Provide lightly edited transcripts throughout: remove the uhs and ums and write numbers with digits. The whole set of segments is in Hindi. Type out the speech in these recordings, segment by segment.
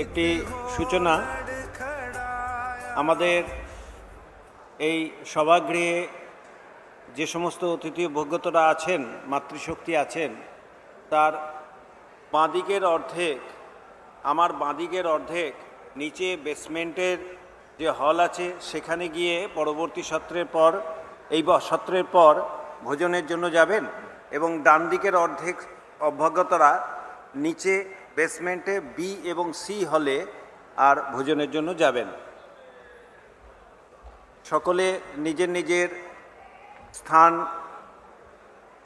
একটি সূচনা আমাদের এই সভাগৃহে যে সমস্ত অতিথি ভোগ্যতরা আছেন, মাতৃশক্তি আছেন, তার বাঁদিকের অর্ধেক, আমার বাঁদিকের অর্ধেক নিচে বেসমেন্টের যে হল আছে সেখানে গিয়ে পরবর্তী সত্রের পর সত্রের পর ভোজনের জন্য যাবেন, এবং ডান দিকের অর্ধেক অভ্যাগতরা নিচে বেসমেন্টে বি এবং সি হলে আর ভোজনের জন্য যাবেন। সকলে নিজের নিজের স্থান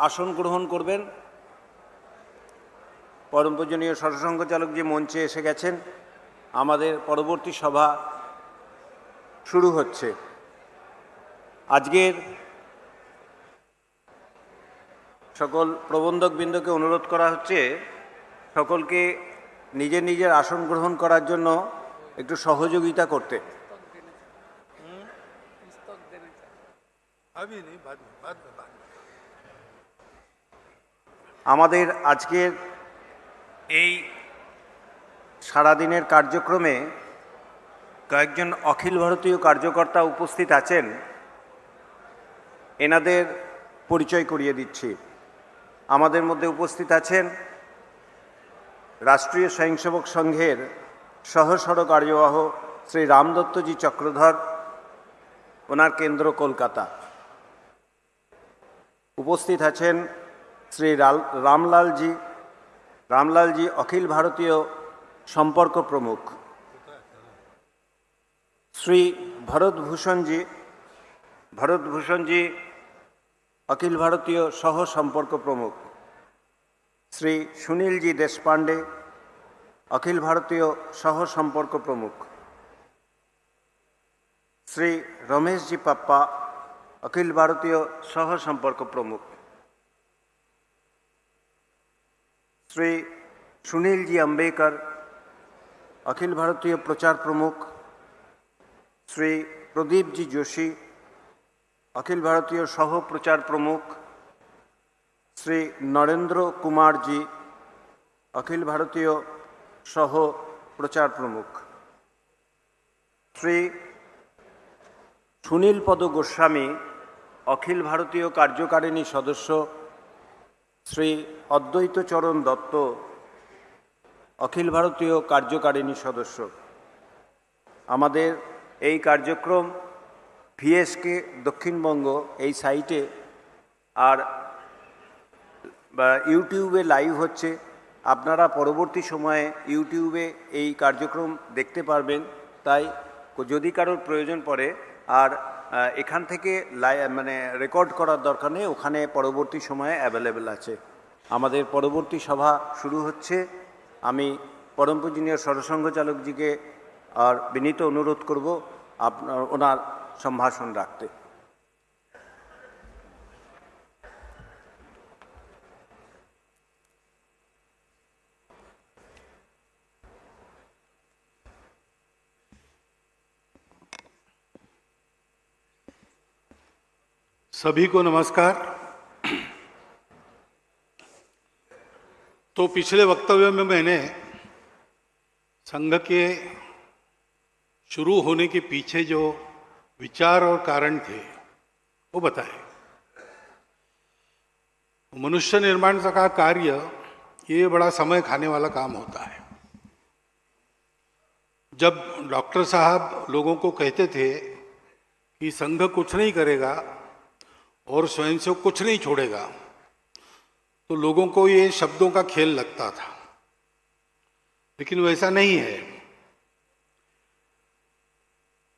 আসন গ্রহণ করবেন। পরম পূজনীয় সরসংঘ চালক যে মঞ্চে এসে গেছেন, আমাদের পরবর্তী সভা শুরু হচ্ছে। আজকের সকল প্রবন্ধকবৃন্দকে অনুরোধ করা হচ্ছে সকলকে নিজের নিজের আসন গ্রহণ করার জন্য একটু সহযোগিতা করতে। আমাদের আজকের এই সারাদিনের কার্যক্রমে কয়েকজন অখিল ভারতীয় কার্যকর্তা উপস্থিত আছেন, এনাদের পরিচয় করিয়ে দিচ্ছি। আমাদের মধ্যে উপস্থিত আছেন রাষ্ট্রীয় স্বয়ংসেবক সংঘের সহসড় কার্যবাহ শ্রী রামদত্তজি চক্রধর, ওনার কেন্দ্র কলকাতা। উপস্থিত আছেন শ্রী রামলালজি অখিল ভারতীয় সম্পর্ক প্রমুখ, শ্রী ভরতভূষণজি অখিল ভারতীয় সহ সম্পর্ক প্রমুখ, শ্রী সুনীলজি দেশপাণ্ডে অখিল ভারতীয় সহ সম্পর্ক প্রমুখ, শ্রী রমেশজি পাপ্পা অখিল ভারতীয় সহ সম্পর্ক প্রমুখ, শ্রী সুনীলজি আম্বেকর অখিল ভারতীয় প্রচার প্রমুখ, শ্রী প্রদীপজি যোশী অখিল ভারতীয় সহ প্রচার প্রমুখ, শ্রী নরেন্দ্র কুমারজি অখিল ভারতীয় সহ প্রচার প্রমুখ, শ্রী সুনীলপদ গোস্বামী অখিল ভারতীয় কার্যকারিণী সদস্য, শ্রী অদ্বৈতচরণ দত্ত অখিল ভারতীয় কার্যকারিণী সদস্য। আমাদের এই কার্যক্রম ভিএসকে দক্ষিণবঙ্গ এই সাইটে আর ইউটিউবে লাইভ হচ্ছে। আপনারা পরবর্তী সময়ে ইউটিউবে এই কার্যক্রম দেখতে পারবেন। তাই যদি কারোর প্রয়োজন পড়ে আর এখান থেকে রেকর্ড করার দরকার নেই, ওখানে পরবর্তী সময়ে অ্যাভেলেবেল আছে। আমাদের পরবর্তী সভা শুরু হচ্ছে। আমি পরম পূজনীয় সরসংঘ চালকজিকে আর বিনীত অনুরোধ করব ওনার সম্ভাষণ রাখতে। सभी को नमस्कार। तो पिछले वक्तव्य में मैंने संघ के शुरू होने के पीछे जो विचार और कारण थे वो बताए। मनुष्य निर्माण का कार्य ये बड़ा समय खाने वाला काम होता है। जब डॉक्टर साहब लोगों को कहते थे कि संघ कुछ नहीं करेगा और स्वयं से कुछ नहीं छोड़ेगा, तो लोगों को ये शब्दों का खेल लगता था, लेकिन वैसा नहीं है।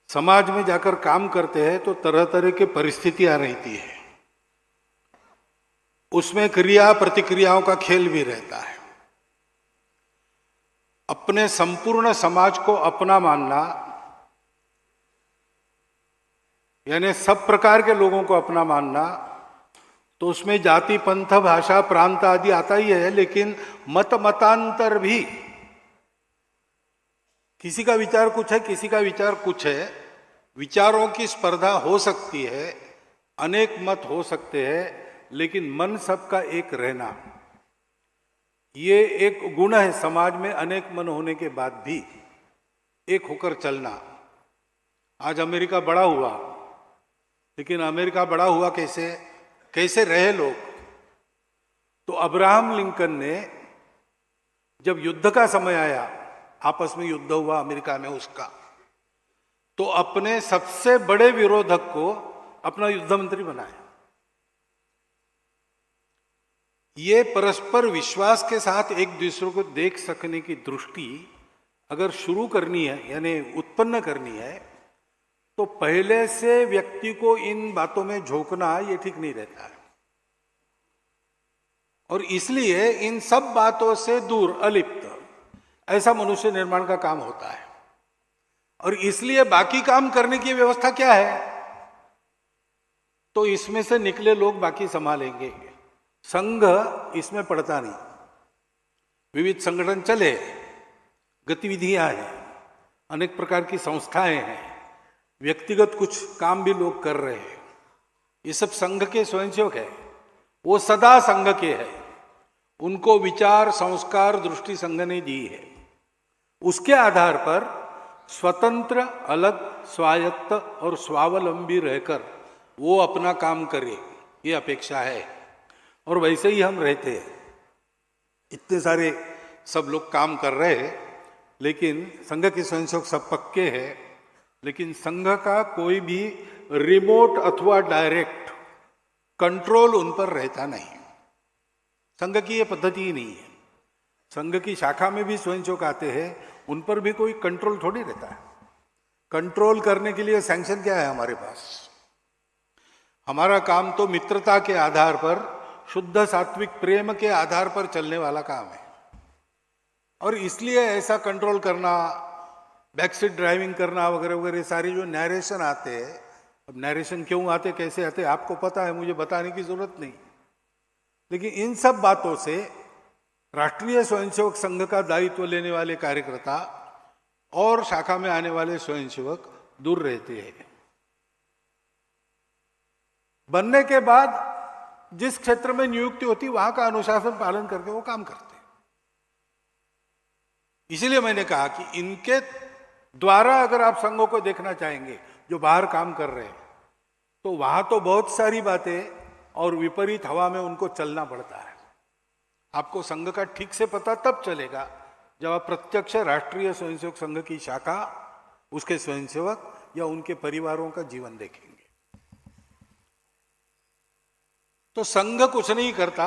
समाज में जाकर काम करते हैं तो तरह तरह की परिस्थितियां रहती है, उसमें क्रिया प्रतिक्रियाओं का खेल भी रहता है। अपने संपूर्ण समाज को अपना मानना, यानी सब प्रकार के लोगों को अपना मानना, तो उसमें जाति पंथ भाषा प्रांत आदि आता ही है, लेकिन मतांतर भी, किसी का विचार कुछ है, किसी का विचार कुछ है, विचारों की स्पर्धा हो सकती है, अनेक मत हो सकते हैं, लेकिन मन सबका एक रहना, ये एक गुण है समाज में अनेक मन होने के बाद भी एक होकर चलना। आज अमेरिका बड़ा हुआ, लेकिन अमेरिका बड़ा हुआ कैसे, कैसे रहे लोग? तो अब्राहम लिंकन ने जब युद्ध का समय आया, आपस में युद्ध हुआ अमेरिका में उसका, तो अपने सबसे बड़े विरोधक को अपना युद्ध मंत्री बनाया। ये परस्पर विश्वास के साथ एक दूसरे को देख सकने की दृष्टि अगर शुरू करनी है, यानी उत्पन्न करनी है, तो पहले से व्यक्ति को इन बातों में झोंकना ये ठीक नहीं रहता है। और इसलिए इन सब बातों से दूर, अलिप्त, ऐसा मनुष्य निर्माण का काम होता है। और इसलिए बाकी काम करने की व्यवस्था क्या है? तो इसमें से निकले लोग बाकी संभालेंगे। संघ इसमें पड़ता नहीं। विविध संगठन चले, गतिविधियां हैं, अनेक प्रकार की संस्थाएं हैं, व्यक्तिगत कुछ काम भी लोग कर रहे हैं, ये सब संघ के स्वयंसेवक है। वो सदा संघ के है, उनको विचार, संस्कार, दृष्टि संघ ने दी है। उसके आधार पर स्वतंत्र, अलग, स्वायत्त और स्वावलंबी रहकर वो अपना काम करे, ये अपेक्षा है। और वैसे ही हम रहते हैं। इतने सारे सब लोग काम कर रहे हैं, लेकिन संघ के स्वयंसेवक सब पक्के हैं, लेकिन संघ का कोई भी रिमोट अथवा डायरेक्ट कंट्रोल उन पर रहता नहीं। संघ की ये पद्धति ही नहीं है। संघ की शाखा में भी स्वयंसेवक आते हैं, उन पर भी कोई कंट्रोल थोड़ी रहता है। कंट्रोल करने के लिए सैंक्शन क्या है हमारे पास? हमारा काम तो मित्रता के आधार पर, शुद्ध सात्विक प्रेम के आधार पर चलने वाला काम है। और इसलिए ऐसा कंट्रोल करना, बैकसीट ड्राइविंग करना वगैरह वगैरह सारी जो नैरेशन आते हैं, अब नैरेशन क्यों आते, कैसे आते, आपको पता है, मुझे बताने की जरूरत नहीं। लेकिन इन सब बातों से राष्ट्रीय स्वयंसेवक संघ का दायित्व लेने वाले कार्यकर्ता और शाखा में आने वाले स्वयंसेवक दूर रहते हैं। बनने के बाद जिस क्षेत्र में नियुक्ति होती वहां का अनुशासन पालन करके वो काम करते हैं। इसीलिए मैंने कहा कि इनके द्वारा अगर आप संघों को देखना चाहेंगे जो बाहर काम कर रहे हैं, तो वहां तो बहुत सारी बातें और विपरीत हवा में उनको चलना पड़ता है। आपको संघ का ठीक से पता तब चलेगा जब आप प्रत्यक्ष राष्ट्रीय स्वयंसेवक संघ की शाखा, उसके स्वयंसेवक या उनके परिवारों का जीवन देखेंगे। तो संघ कुछ नहीं करता,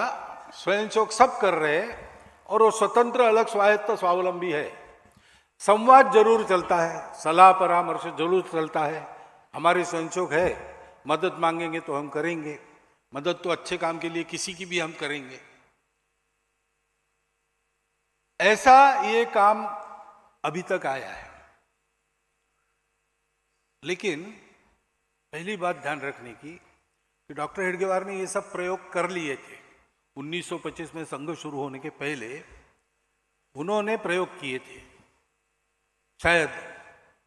स्वयंसेवक सब कर रहे हैं, और वो स्वतंत्र, अलग, स्वायत्त, स्वावलंबी है। संवाद जरूर चलता है, सलाह परामर्श जरूर चलता है। हमारे स्वयंसेवक है, मदद मांगेंगे तो हम करेंगे, मदद तो अच्छे काम के लिए किसी की भी हम करेंगे। ऐसा ये काम अभी तक आया है। लेकिन पहली बात ध्यान रखने की कि डॉक्टर हेडगेवार ने ये सब प्रयोग कर लिए थे। 1925 में संघ शुरू होने के पहले उन्होंने प्रयोग किए थे। शायद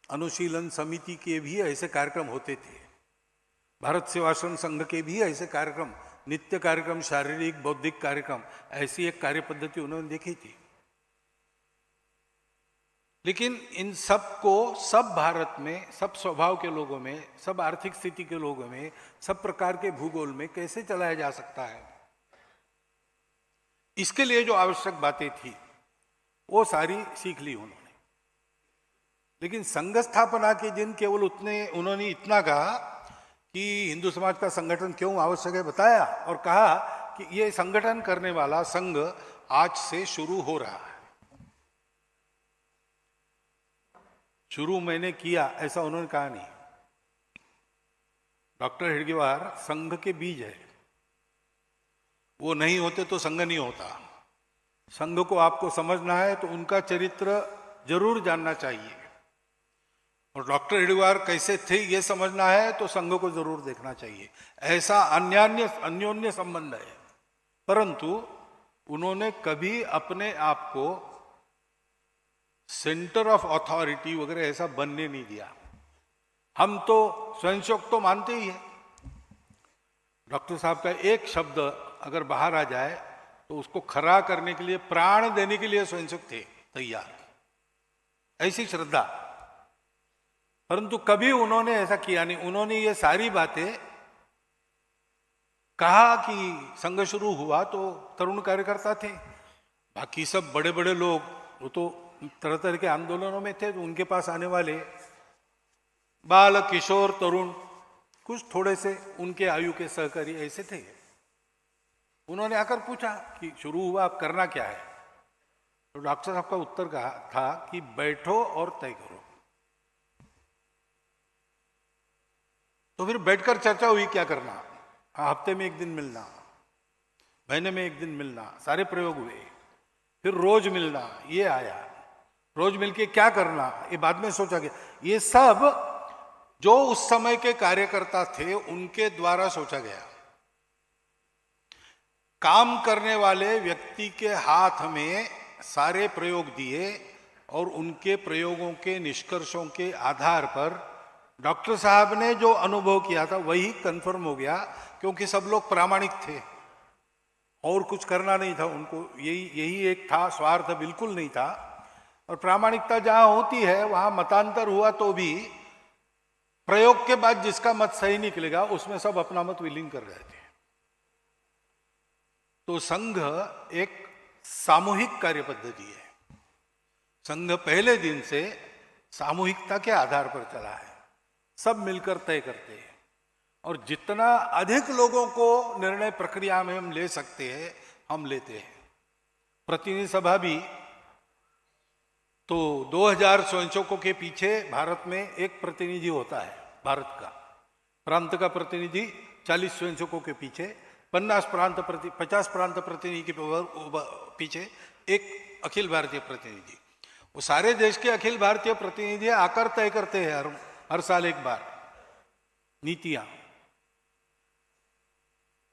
अनुशीलन समिति के भी ऐसे कार्यक्रम होते थे, भारत सेवाश्रम संघ के भी ऐसे कार्यक्रम, नित्य कार्यक्रम, शारीरिक बौद्धिक कार्यक्रम, ऐसी एक कार्य पद्धति उन्होंने देखी थी। लेकिन इन सब को, सब भारत में, सब स्वभाव के लोगों में, सब आर्थिक स्थिति के लोगों में, सब प्रकार के भूगोल में कैसे चलाया जा सकता है, इसके लिए जो आवश्यक बातें थी वो सारी सीख ली उन्होंने। लेकिन संघ स्थापना के दिन केवल उन्होंने इतना कहा कि हिंदू समाज का संगठन क्यों आवश्यक है बताया, और कहा कि ये संगठन करने वाला संघ आज से शुरू हो रहा है। शुरू मैंने किया ऐसा उन्होंने कहा नहीं। डॉक्टर हेडगेवार संघ के बीज है, वो नहीं होते तो संघ नहीं होता। संघ को आपको समझना है तो उनका चरित्र जरूर जानना चाहिए, और डॉक्टर हेडगेवार कैसे थे ये समझना है तो संघ को जरूर देखना चाहिए। ऐसा अन्योन्य संबंध है, परंतु उन्होंने कभी अपने आप को सेंटर ऑफ अथॉरिटी वगैरह ऐसा बनने नहीं दिया। हम तो स्वयंसेवक तो मानते ही है। डॉक्टर साहब का एक शब्द अगर बाहर आ जाए तो उसको खरा करने के लिए, प्राण देने के लिए स्वयंसेवक थे तैयार, ऐसी श्रद्धा। परंतु कभी उन्होंने ऐसा किया नहीं। उन्होंने ये सारी बातें कहा कि संघ शुरू हुआ तो तरुण कार्यकर्ता थे, बाकी सब बड़े बड़े लोग वो तो तरह तरह के आंदोलनों में थे, तो उनके पास आने वाले बाल किशोर तरुण कुछ थोड़े से उनके आयु के सहकारी ऐसे थे। उन्होंने आकर पूछा कि शुरू हुआ, अब करना क्या है? तो डॉक्टर साहब का उत्तर कहा था कि बैठो और तय करो। तो फिर बैठकर चर्चा हुई क्या करना। हफ्ते में एक दिन मिलना, महीने में एक दिन मिलना, सारे प्रयोग हुए। फिर रोज मिलना, ये आया। रोज मिलके क्या करना, ये बाद में सोचा गया। ये सब जो उस समय के कार्यकर्ता थे उनके द्वारा सोचा गया। काम करने वाले व्यक्ति के हाथ में सारे प्रयोग दिए और उनके प्रयोगों के निष्कर्षों के आधार पर डॉक्टर साहब ने जो अनुभव किया था वही कंफर्म हो गया, क्योंकि सब लोग प्रामाणिक थे और कुछ करना नहीं था उनको। यही एक था, स्वार्थ बिल्कुल नहीं था। और प्रामाणिकता जहां होती है वहां मतांतर हुआ तो भी प्रयोग के बाद जिसका मत सही निकलेगा उसमें सब अपना मत विलीन कर रहे थे। तो संघ एक सामूहिक कार्य पद्धति है। संघ पहले दिन से सामूहिकता के आधार पर चला है, सब मिलकर तय करते हैं और जितना अधिक लोगों को निर्णय प्रक्रिया में हम ले सकते हैं हम लेते हैं। प्रतिनिधि सभा भी तो 2000 स्वयंसेवकों के पीछे भारत में एक प्रतिनिधि होता है। भारत का प्रांत का प्रतिनिधि 40 स्वयंसेवकों के पीछे, 50 प्रांत प्रतिनिधि के पीछे एक अखिल भारतीय प्रतिनिधि। वो सारे देश के अखिल भारतीय प्रतिनिधि आकर तय करते हैं हर साल एक बार नीतियां।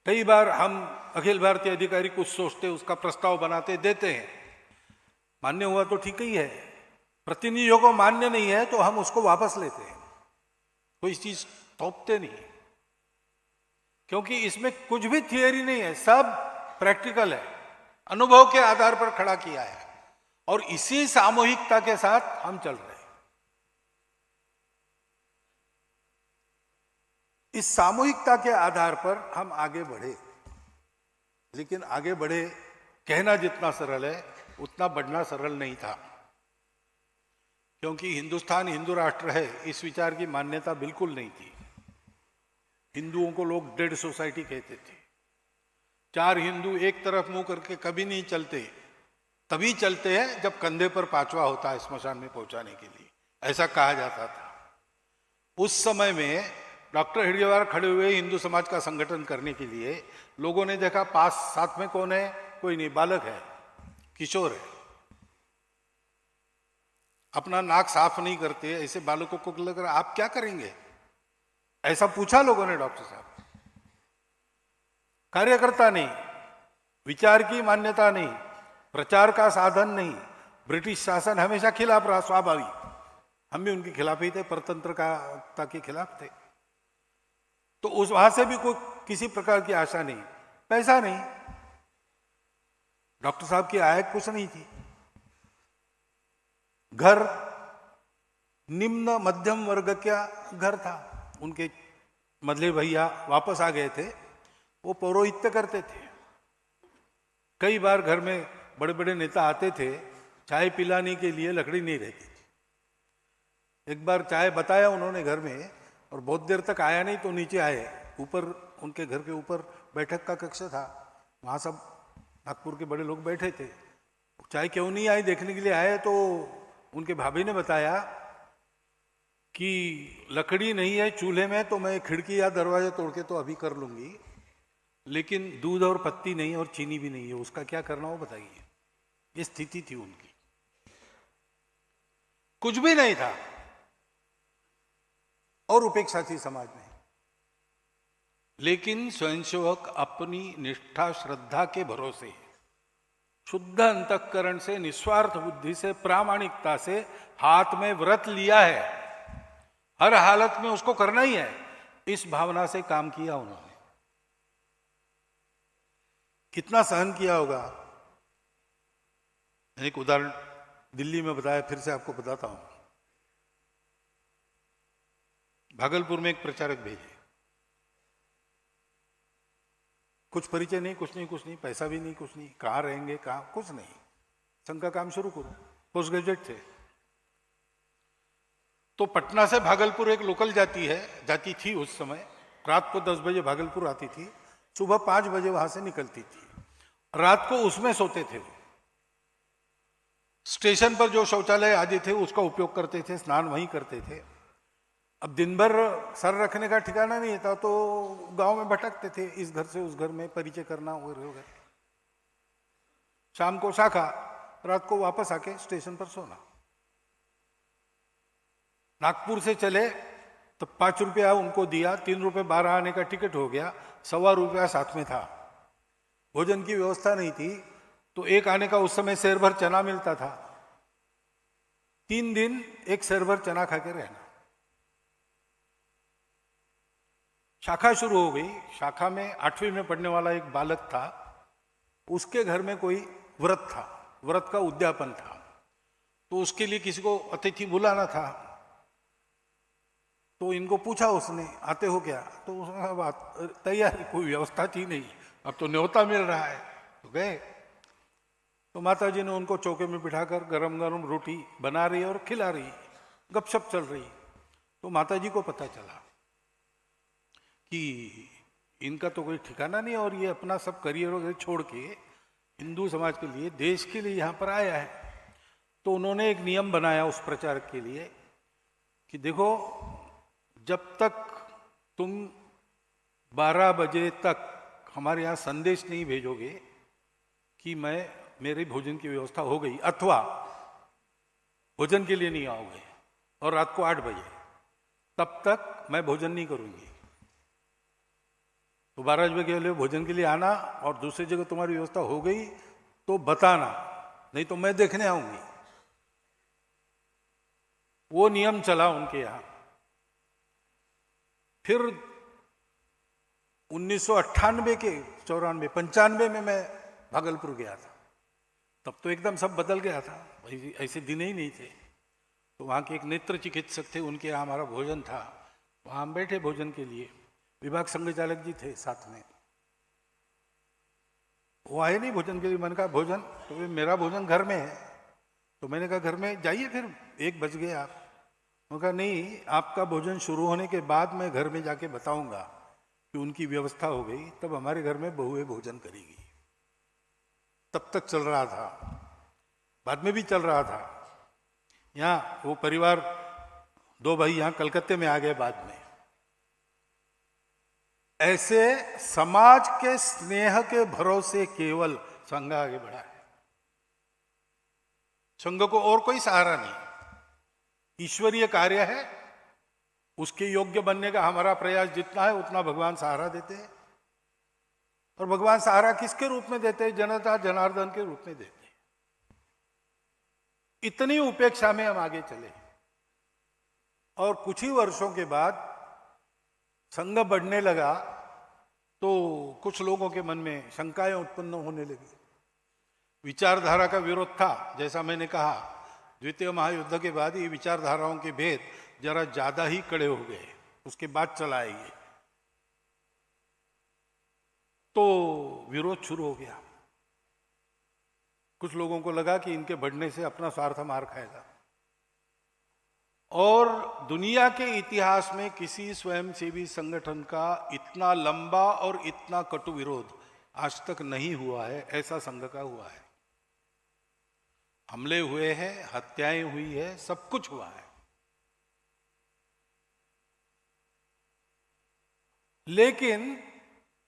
कई बार हम अखिल भारतीय अधिकारी कुछ सोचते, उसका प्रस्ताव बनाते, देते हैं, मान्य हुआ तो ठीक ही है। प्रतिनिधियों को मान्य नहीं है तो हम उसको वापस लेते हैं, कोई चीज थोपते नहीं, क्योंकि इसमें कुछ भी थियरी नहीं है, सब प्रैक्टिकल है, अनुभव के आधार पर खड़ा किया है और इसी सामूहिकता के साथ हम चल रहे हैं। इस सामूहिकता के आधार पर हम आगे बढ़े, लेकिन आगे बढ़े कहना जितना सरल है उतना बढ़ना सरल नहीं था, क्योंकि हिंदुस्तान हिंदू राष्ट्र है इस विचार की मान्यता बिल्कुल नहीं थी। हिंदुओं को लोग डेड सोसाइटी कहते थे। 4 हिंदू एक तरफ मुंह करके कभी नहीं चलते, तभी चलते हैं जब कंधे पर 5वां होता है स्मशान में पहुंचाने के लिए, ऐसा कहा जाता था। उस समय में डॉक्टर हेडगेवार खड़े हुए हिंदू समाज का संगठन करने के लिए। लोगों ने देखा पास साथ में कौन है, कोई नहीं, बालक है, किशोर है, अपना नाक साफ नहीं करते, ऐसे बालकों को लग रहा आप क्या करेंगे, ऐसा पूछा लोगों ने डॉक्टर साहब। कार्यकर्ता नहीं, विचार की मान्यता नहीं, प्रचार का साधन नहीं, ब्रिटिश शासन हमेशा खिलाफ रहा, स्वाभाविक, हम भी उनके खिलाफ ही थे, परतंत्रता के खिलाफ थे। तो उस वहां से भी कोई किसी प्रकार की आशा नहीं, पैसा नहीं, डॉक्टर साहब की आय कुछ नहीं थी, घर निम्न मध्यम वर्ग का घर था। उनके मदले भैया वापस आ गए थे, वो पौरोहित्य करते थे। कई बार घर में बड़े बड़े नेता आते थे, चाय पिलाने के लिए लकड़ी नहीं रहती थी। एक बार चाय बताया उन्होंने घर में और बहुत देर तक आया नहीं, तो नीचे आए, ऊपर उनके घर के ऊपर बैठक का कक्ष था, वहां सब नागपुर के बड़े लोग बैठे थे। चाय क्यों नहीं आई देखने के लिए आए, तो उनके भाभी ने बताया कि लकड़ी नहीं है चूल्हे में, तो मैं खिड़की या दरवाजे तोड़ के तो अभी कर लूंगी, लेकिन दूध और पत्ती नहीं और चीनी भी नहीं है, उसका क्या करना हो बताइए। ये स्थिति थी उनकी, कुछ भी नहीं था और उपेक्षा थी समाज में। लेकिन स्वयंसेवक अपनी निष्ठा श्रद्धा के भरोसे शुद्ध अंतःकरण से, निस्वार्थ बुद्धि से, प्रामाणिकता से हाथ में व्रत लिया है, हर हालत में उसको करना ही है, इस भावना से काम किया उन्होंने। कितना सहन किया होगा। एक उदाहरण दिल्ली में बताया, फिर से आपको बताता हूं। भागलपुर में एक प्रचारक भेजे, कुछ परिचय नहीं, कुछ नहीं, पैसा भी नहीं, कुछ नहीं, कहाँ रहेंगे, कहाँ, कुछ नहीं, संघ का काम शुरू करो, पोस्ट ग्रेजुएट थे। तो पटना से भागलपुर एक लोकल जाती थी उस समय, रात को 10 बजे भागलपुर आती थी, सुबह 5 बजे वहां से निकलती थी, रात को उसमें सोते थे वो। स्टेशन पर जो शौचालय आदि थे उसका उपयोग करते थे, स्नान वहीं करते थे। अब दिन भर सर रखने का ठिकाना नहीं था, तो गांव में भटकते थे, इस घर से उस घर में परिचय करना वगैरह वगैरह। शाम को शाखा, रात को वापस आके स्टेशन पर सोना। नागपुर से चले तो 5 रुपया उनको दिया, 3 रुपये 12 आने का टिकट हो गया, 1.25 रुपया साथ में था। भोजन की व्यवस्था नहीं थी, तो एक आने का उस समय सेर भर चना मिलता था, 3 दिन एक सेर भर चना खा के रहना। शाखा शुरू हो गई। शाखा में 8वीं में पढ़ने वाला एक बालक था, उसके घर में कोई व्रत था, व्रत का उद्यापन था, तो उसके लिए किसी को अतिथि बुलाना था। तो इनको पूछा उसने, आते हो क्या? तो उसने कहा बात तैयारी, कोई व्यवस्था थी नहीं, अब तो न्योता मिल रहा है, तो गए। तो माता जी ने उनको चौके में बिठाकर गरम गरम रोटी बना रही और खिला रही, गपशप चल रही। तो माता जी को पता चला कि इनका तो कोई ठिकाना नहीं, और ये अपना सब करियर वगैरह छोड़ के हिंदू समाज के लिए, देश के लिए यहाँ पर आया है। तो उन्होंने एक नियम बनाया उस प्रचारक के लिए कि देखो, जब तक तुम 12 बजे तक हमारे यहाँ संदेश नहीं भेजोगे कि मेरे भोजन की व्यवस्था हो गई, अथवा भोजन के लिए नहीं आओगे और रात को 8 बजे, तब तक मैं भोजन नहीं करूंगी। तो 12 बजे के लिए भोजन के लिए आना, और दूसरी जगह तुम्हारी व्यवस्था हो गई तो बताना, नहीं तो मैं देखने आऊंगी। वो नियम चला उनके यहां। फिर 1998 के 94 95 में मैं भागलपुर गया था, तब तो एकदम सब बदल गया था, ऐसे दिन ही नहीं थे। तो वहाँ के एक नेत्र चिकित्सक थे, उनके यहाँ हमारा भोजन था, वहाँ हम बैठे भोजन के लिए, विभाग संघचालक जी थे साथ में। वो आए नहीं भोजन के लिए, मैंने कहा भोजन, तो मेरा भोजन घर में है। तो मैंने कहा घर में जाइए, फिर 1 बज गए आप। उन्होंने कहा नहीं, आपका भोजन शुरू होने के बाद मैं घर में जाके बताऊंगा कि उनकी व्यवस्था हो गई, तब हमारे घर में बहुएं भोजन करेगी। तब तक चल रहा था, बाद में भी चल रहा था। यहाँ वो परिवार 2 भाई यहाँ कलकत्ते में आ गए बाद में। ऐसे समाज के स्नेह के भरोसे केवल संघ आगे बढ़ा है। संघ को और कोई सहारा नहीं। ईश्वरीय कार्य है, उसके योग्य बनने का हमारा प्रयास जितना है उतना भगवान सहारा देते हैं। और भगवान सहारा किसके रूप में देते हैं? जनता जनार्दन के रूप में देते हैं। इतनी उपेक्षा में हम आगे चले, और कुछ ही वर्षों के बाद संघ बढ़ने लगा तो कुछ लोगों के मन में शंकाएं उत्पन्न होने लगी। विचारधारा का विरोध था, जैसा मैंने कहा, द्वितीय महायुद्ध के बाद ये विचारधाराओं के भेद जरा ज्यादा ही कड़े हो गए, उसके बाद चलाए ये, तो विरोध शुरू हो गया। कुछ लोगों को लगा कि इनके बढ़ने से अपना स्वार्थ मार खाएगा। और दुनिया के इतिहास में किसी स्वयंसेवी संगठन का इतना लंबा और इतना कटु विरोध आज तक नहीं हुआ है, ऐसा संघ का हुआ है। हमले हुए हैं, हत्याएं हुई है, सब कुछ हुआ है, लेकिन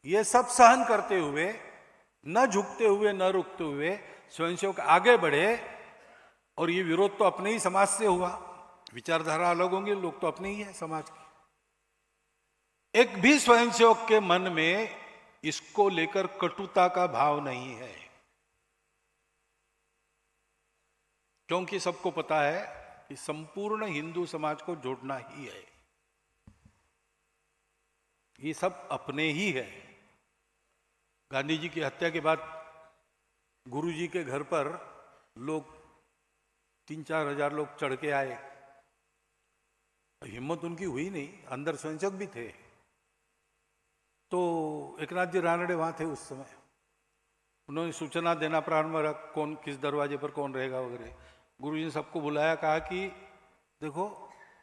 ये सब सहन करते हुए, न झुकते हुए, न रुकते हुए स्वयंसेवक आगे बढ़े। और ये विरोध तो अपने ही समाज से हुआ, विचारधारा अलग होंगे, लोग तो अपने ही है समाज के। एक भी स्वयंसेवक के मन में इसको लेकर कटुता का भाव नहीं है, क्योंकि सबको पता है कि संपूर्ण हिंदू समाज को जोड़ना ही है। ये सब अपने ही है। गांधी जी की हत्या के बाद गुरु जी के घर पर लोग 3-4 हजार लोग चढ़ के आए। हिम्मत उनकी हुई नहीं, अंदर स्वयंसेवक भी थे। तो एकनाथ जी रानड़े वहां थे उस समय। उन्होंने सूचना देना प्रारंभ करा, कौन किस दरवाजे पर कौन रहेगा वगैरह। गुरु जी ने सबको बुलाया, कहा कि देखो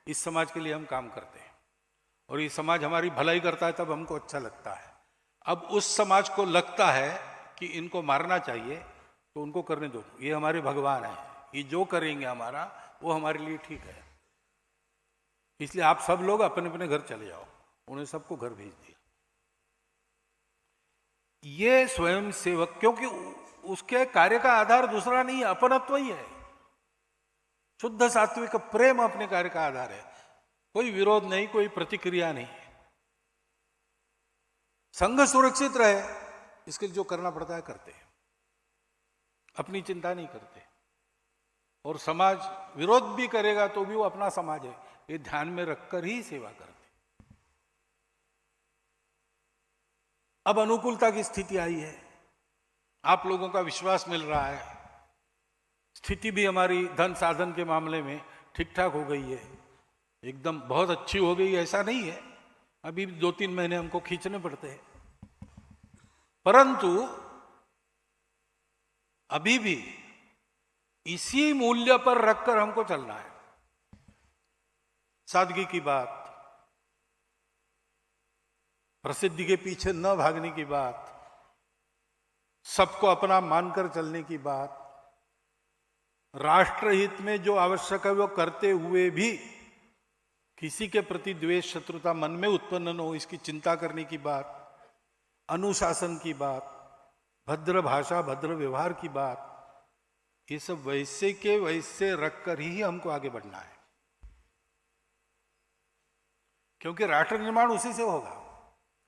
इस समाज के लिए हम काम करते हैं और ये समाज हमारी भलाई करता है, तब हमको अच्छा लगता है। अब उस समाज को लगता है कि इनको मारना चाहिए, तो उनको करने दो, ये हमारे भगवान है, ये जो करेंगे हमारा वो हमारे लिए ठीक है, इसलिए आप सब लोग अपने अपने घर चले जाओ। उन्हें सबको घर भेज दिया। ये स्वयं सेवक, क्योंकि उसके कार्य का आधार दूसरा नहीं है, अपनत्व ही है। शुद्ध सात्विक प्रेम अपने कार्य का आधार है। कोई विरोध नहीं, कोई प्रतिक्रिया नहीं। संघ सुरक्षित रहे इसके लिए जो करना पड़ता है करते हैं, अपनी चिंता नहीं करते। और समाज विरोध भी करेगा तो भी वो अपना समाज है, ये ध्यान में रखकर ही सेवा करते। अब अनुकूलता की स्थिति आई है, आप लोगों का विश्वास मिल रहा है, स्थिति भी हमारी धन साधन के मामले में ठीक ठाक हो गई है, एकदम बहुत अच्छी हो गई, ऐसा नहीं है। अभी 2-3 महीने हमको खींचने पड़ते हैं, परंतु अभी भी इसी मूल्य पर रखकर हमको चलना है। सादगी की बात, प्रसिद्धि के पीछे न भागने की बात, सबको अपना मानकर चलने की बात, राष्ट्रहित में जो आवश्यक है वो करते हुए भी किसी के प्रति द्वेष शत्रुता मन में उत्पन्न न हो, इसकी चिंता करने की बात, अनुशासन की बात, भद्र भाषा भद्र व्यवहार की बात, ये सब वैसे के वैसे रखकर ही हमको आगे बढ़ना है। क्योंकि राष्ट्र निर्माण उसी से होगा,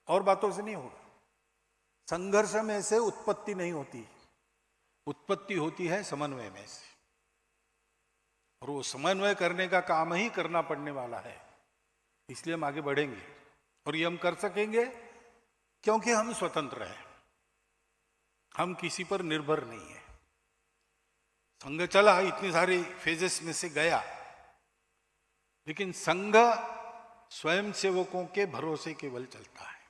और बातों से नहीं होगा। संघर्ष में से उत्पत्ति नहीं होती, उत्पत्ति होती है समन्वय में से, और वो समन्वय करने का काम ही करना पड़ने वाला है। इसलिए हम आगे बढ़ेंगे, और ये हम कर सकेंगे क्योंकि हम स्वतंत्र हैं, हम किसी पर निर्भर नहीं है। संघ चला, इतनी सारी फेजेस में से गया, लेकिन संघ स्वयं सेवकों के भरोसे केवल चलता है।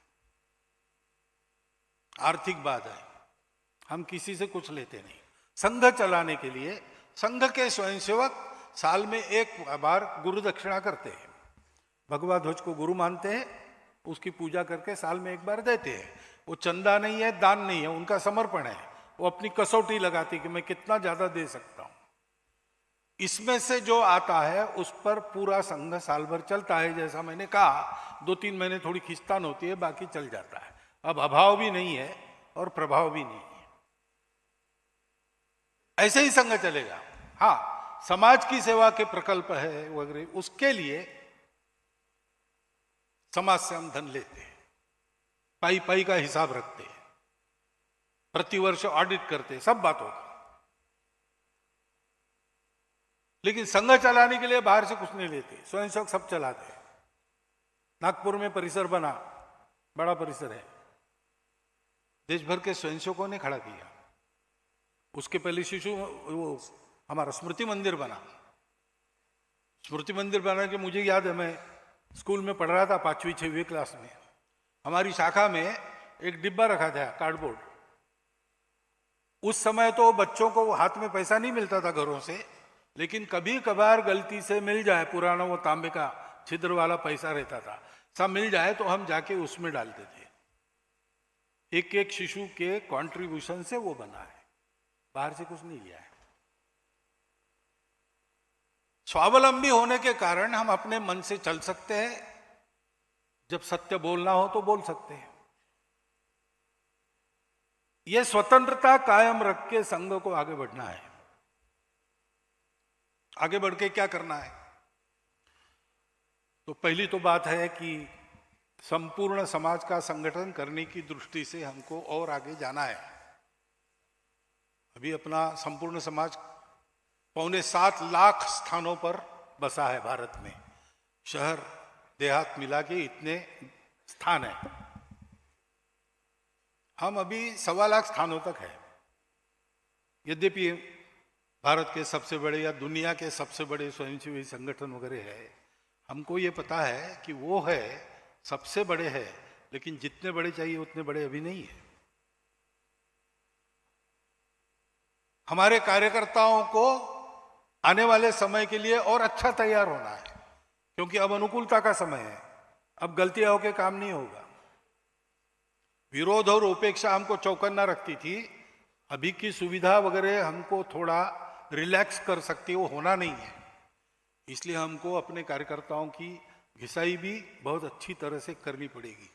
आर्थिक बात है, हम किसी से कुछ लेते नहीं। संघ चलाने के लिए संघ के स्वयंसेवक साल में एक बार गुरु दक्षिणा करते हैं, भगवा ध्वज को गुरु मानते हैं, उसकी पूजा करके साल में एक बार देते हैं। वो चंदा नहीं है, दान नहीं है, उनका समर्पण है। वो अपनी कसौटी लगाती कि मैं कितना ज्यादा दे सकता हूं। इसमें से जो आता है उस पर पूरा संघ साल भर चलता है। जैसा मैंने कहा, 2-3 महीने थोड़ी खिंचतान होती है, बाकी चल जाता है। अब अभाव भी नहीं है और प्रभाव भी नहीं है, ऐसे ही संघ चलेगा। हाँ, समाज की सेवा के प्रकल्प है वगैरह, उसके लिए समाज से हम धन लेते हैं, पाई पाई का हिसाब रखते हैं, प्रतिवर्ष ऑडिट करते हैं, सब बात होगी। लेकिन संघ चलाने के लिए बाहर से कुछ नहीं लेते, स्वयंसेवक सब चलाते हैं। नागपुर में परिसर बना, बड़ा परिसर है, देश भर के स्वयंसेवकों ने खड़ा किया। उसके पहले शिशु वो हमारा स्मृति मंदिर बना। स्मृति मंदिर बना के मुझे याद है, मैं स्कूल में पढ़ रहा था 5वीं-6वीं क्लास में। हमारी शाखा में एक डिब्बा रखा था कार्डबोर्ड। उस समय तो बच्चों को हाथ में पैसा नहीं मिलता था घरों से, लेकिन कभी कभार गलती से मिल जाए, पुराना वो तांबे का छिद्र वाला पैसा रहता था, सब मिल जाए तो हम जाके उसमें डालते थे। एक एक शिशु के कंट्रीब्यूशन से वो बना है, बाहर से कुछ नहीं लिया है। स्वावलंबी होने के कारण हम अपने मन से चल सकते हैं, जब सत्य बोलना हो तो बोल सकते हैं। यह स्वतंत्रता कायम रख के संघ को आगे बढ़ना है। आगे बढ़ के क्या करना है? तो पहली तो बात है कि संपूर्ण समाज का संगठन करने की दृष्टि से हमको और आगे जाना है। अभी अपना संपूर्ण समाज 6.25 लाख स्थानों पर बसा है भारत में, शहर देहात मिला के इतने स्थान है। हम अभी 1.25 स्थानों तक है। यद्यपि भारत के सबसे बड़े या दुनिया के सबसे बड़े स्वयंसेवी संगठन वगैरह है, हमको ये पता है कि वो है, सबसे बड़े है, लेकिन जितने बड़े चाहिए उतने बड़े अभी नहीं है। हमारे कार्यकर्ताओं को आने वाले समय के लिए और अच्छा तैयार होना है, क्योंकि अब अनुकूलता का समय है। अब गलतियां होके काम नहीं होगा। विरोध और उपेक्षा हमको चौकन्ना रखती थी, अभी की सुविधा वगैरह हमको थोड़ा रिलैक्स कर सकती है, वो होना नहीं है। इसलिए हमको अपने कार्यकर्ताओं की घिसाई भी बहुत अच्छी तरह से करनी पड़ेगी।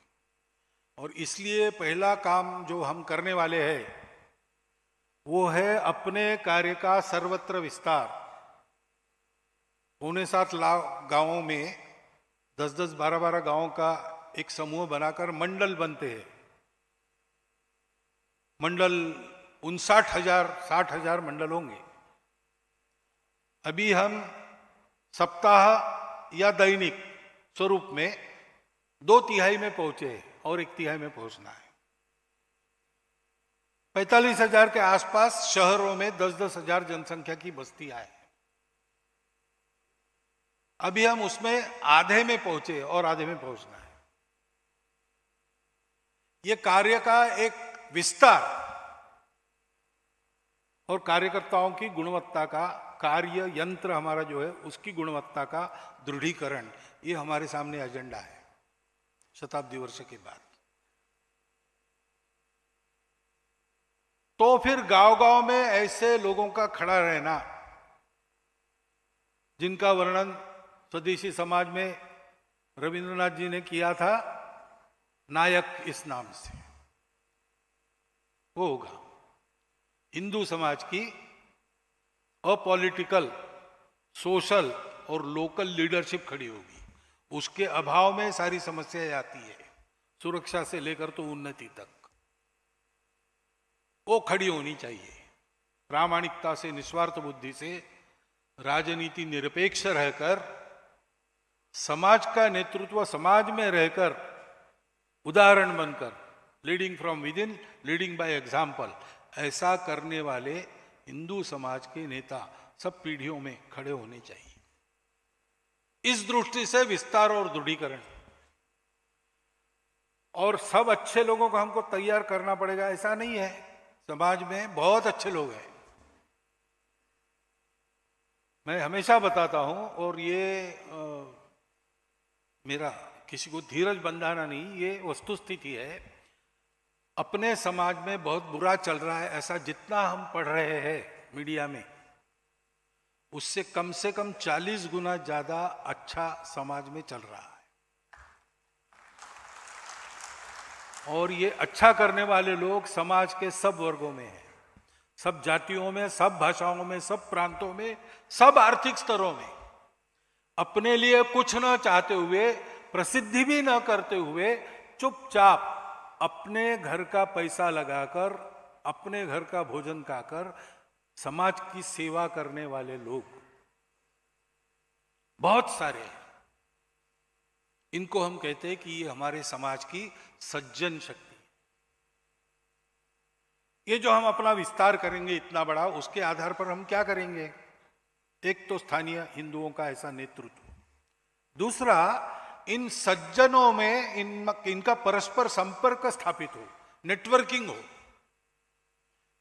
और इसलिए पहला काम जो हम करने वाले हैं वो है अपने कार्य का सर्वत्र विस्तार। 7.25 लाख गांवों में 10-10, 12-12 गांवों का एक समूह बनाकर मंडल बनते हैं। मंडल 60,000 मंडल होंगे। अभी हम सप्ताह या दैनिक स्वरूप में 2/3 में पहुंचे हैं और 1/3 में पहुंचना है। 45,000 के आसपास शहरों में 10-10 हजार जनसंख्या की बस्तियां हैं। अभी हम उसमें आधे में पहुंचे और आधे में पहुंचना है। ये कार्य का एक विस्तार और कार्यकर्ताओं की गुणवत्ता का, कार्य यंत्र हमारा जो है उसकी गुणवत्ता का दृढ़ीकरण, ये हमारे सामने एजेंडा है शताब्दी वर्ष के बाद। तो फिर गांव-गांव में ऐसे लोगों का खड़ा रहना जिनका वर्णन स्वदेशी समाज में रविंद्रनाथ जी ने किया था, नायक इस नाम से, वो होगा। हिंदू समाज की अपॉलिटिकल, सोशल और लोकल लीडरशिप खड़ी होगी। उसके अभाव में सारी समस्याएं आती है, सुरक्षा से लेकर तो उन्नति तक। वो खड़ी होनी चाहिए प्रामाणिकता से, निस्वार्थ बुद्धि से, राजनीति निरपेक्ष रहकर, समाज का नेतृत्व समाज में रहकर, उदाहरण बनकर, leading from with in, leading by example, ऐसा करने वाले हिंदू समाज के नेता सब पीढ़ियों में खड़े होने चाहिए। इस दृष्टि से विस्तार और दृढ़ीकरण, और सब अच्छे लोगों को हमको तैयार करना पड़ेगा, ऐसा नहीं है। समाज में बहुत अच्छे लोग हैं, मैं हमेशा बताता हूं, और ये मेरा किसी को धीरज बंधाना नहीं, ये वस्तुस्थिति है। अपने समाज में बहुत बुरा चल रहा है, ऐसा जितना हम पढ़ रहे हैं मीडिया में, उससे कम से कम 40 गुना ज्यादा अच्छा समाज में चल रहा है। और ये अच्छा करने वाले लोग समाज के सब वर्गों में हैं, सब जातियों में, सब भाषाओं में, सब प्रांतों में, सब आर्थिक स्तरों में। अपने लिए कुछ न चाहते हुए, प्रसिद्धि भी न करते हुए, चुपचाप अपने घर का पैसा लगाकर, अपने घर का भोजन खाकर समाज की सेवा करने वाले लोग बहुत सारे हैं। इनको हम कहते हैं कि ये हमारे समाज की सज्जन शक्ति। ये जो हम अपना विस्तार करेंगे इतना बड़ा, उसके आधार पर हम क्या करेंगे? एक तो स्थानीय हिंदुओं का ऐसा नेतृत्व, दूसरा इन सज्जनों में इनका परस्पर संपर्क स्थापित हो, नेटवर्किंग हो,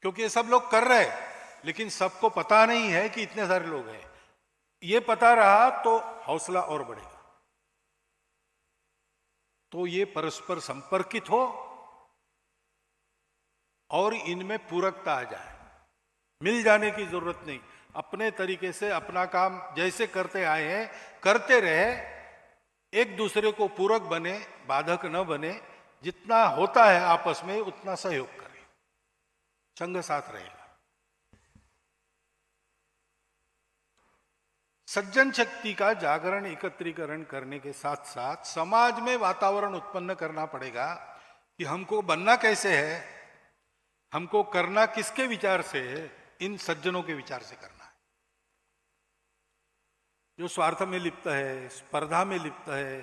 क्योंकि ये सब लोग कर रहे हैं लेकिन सबको पता नहीं है कि इतने सारे लोग हैं। ये पता रहा तो हौसला और बढ़ेगा। तो ये परस्पर संपर्कित हो और इनमें पूरकता आ जाए, मिल जाने की जरूरत नहीं, अपने तरीके से अपना काम जैसे करते आए हैं करते रहे, एक दूसरे को पूरक बने, बाधक न बने, जितना होता है आपस में उतना सहयोग करें, संग साथ रहेगा। सज्जन शक्ति का जागरण, एकत्रीकरण करने के साथ साथ समाज में वातावरण उत्पन्न करना पड़ेगा कि हमको बनना कैसे है, हमको करना किसके विचार से है? इन सज्जनों के विचार से करना है। जो स्वार्थ में लिप्त है, स्पर्धा में लिप्त है,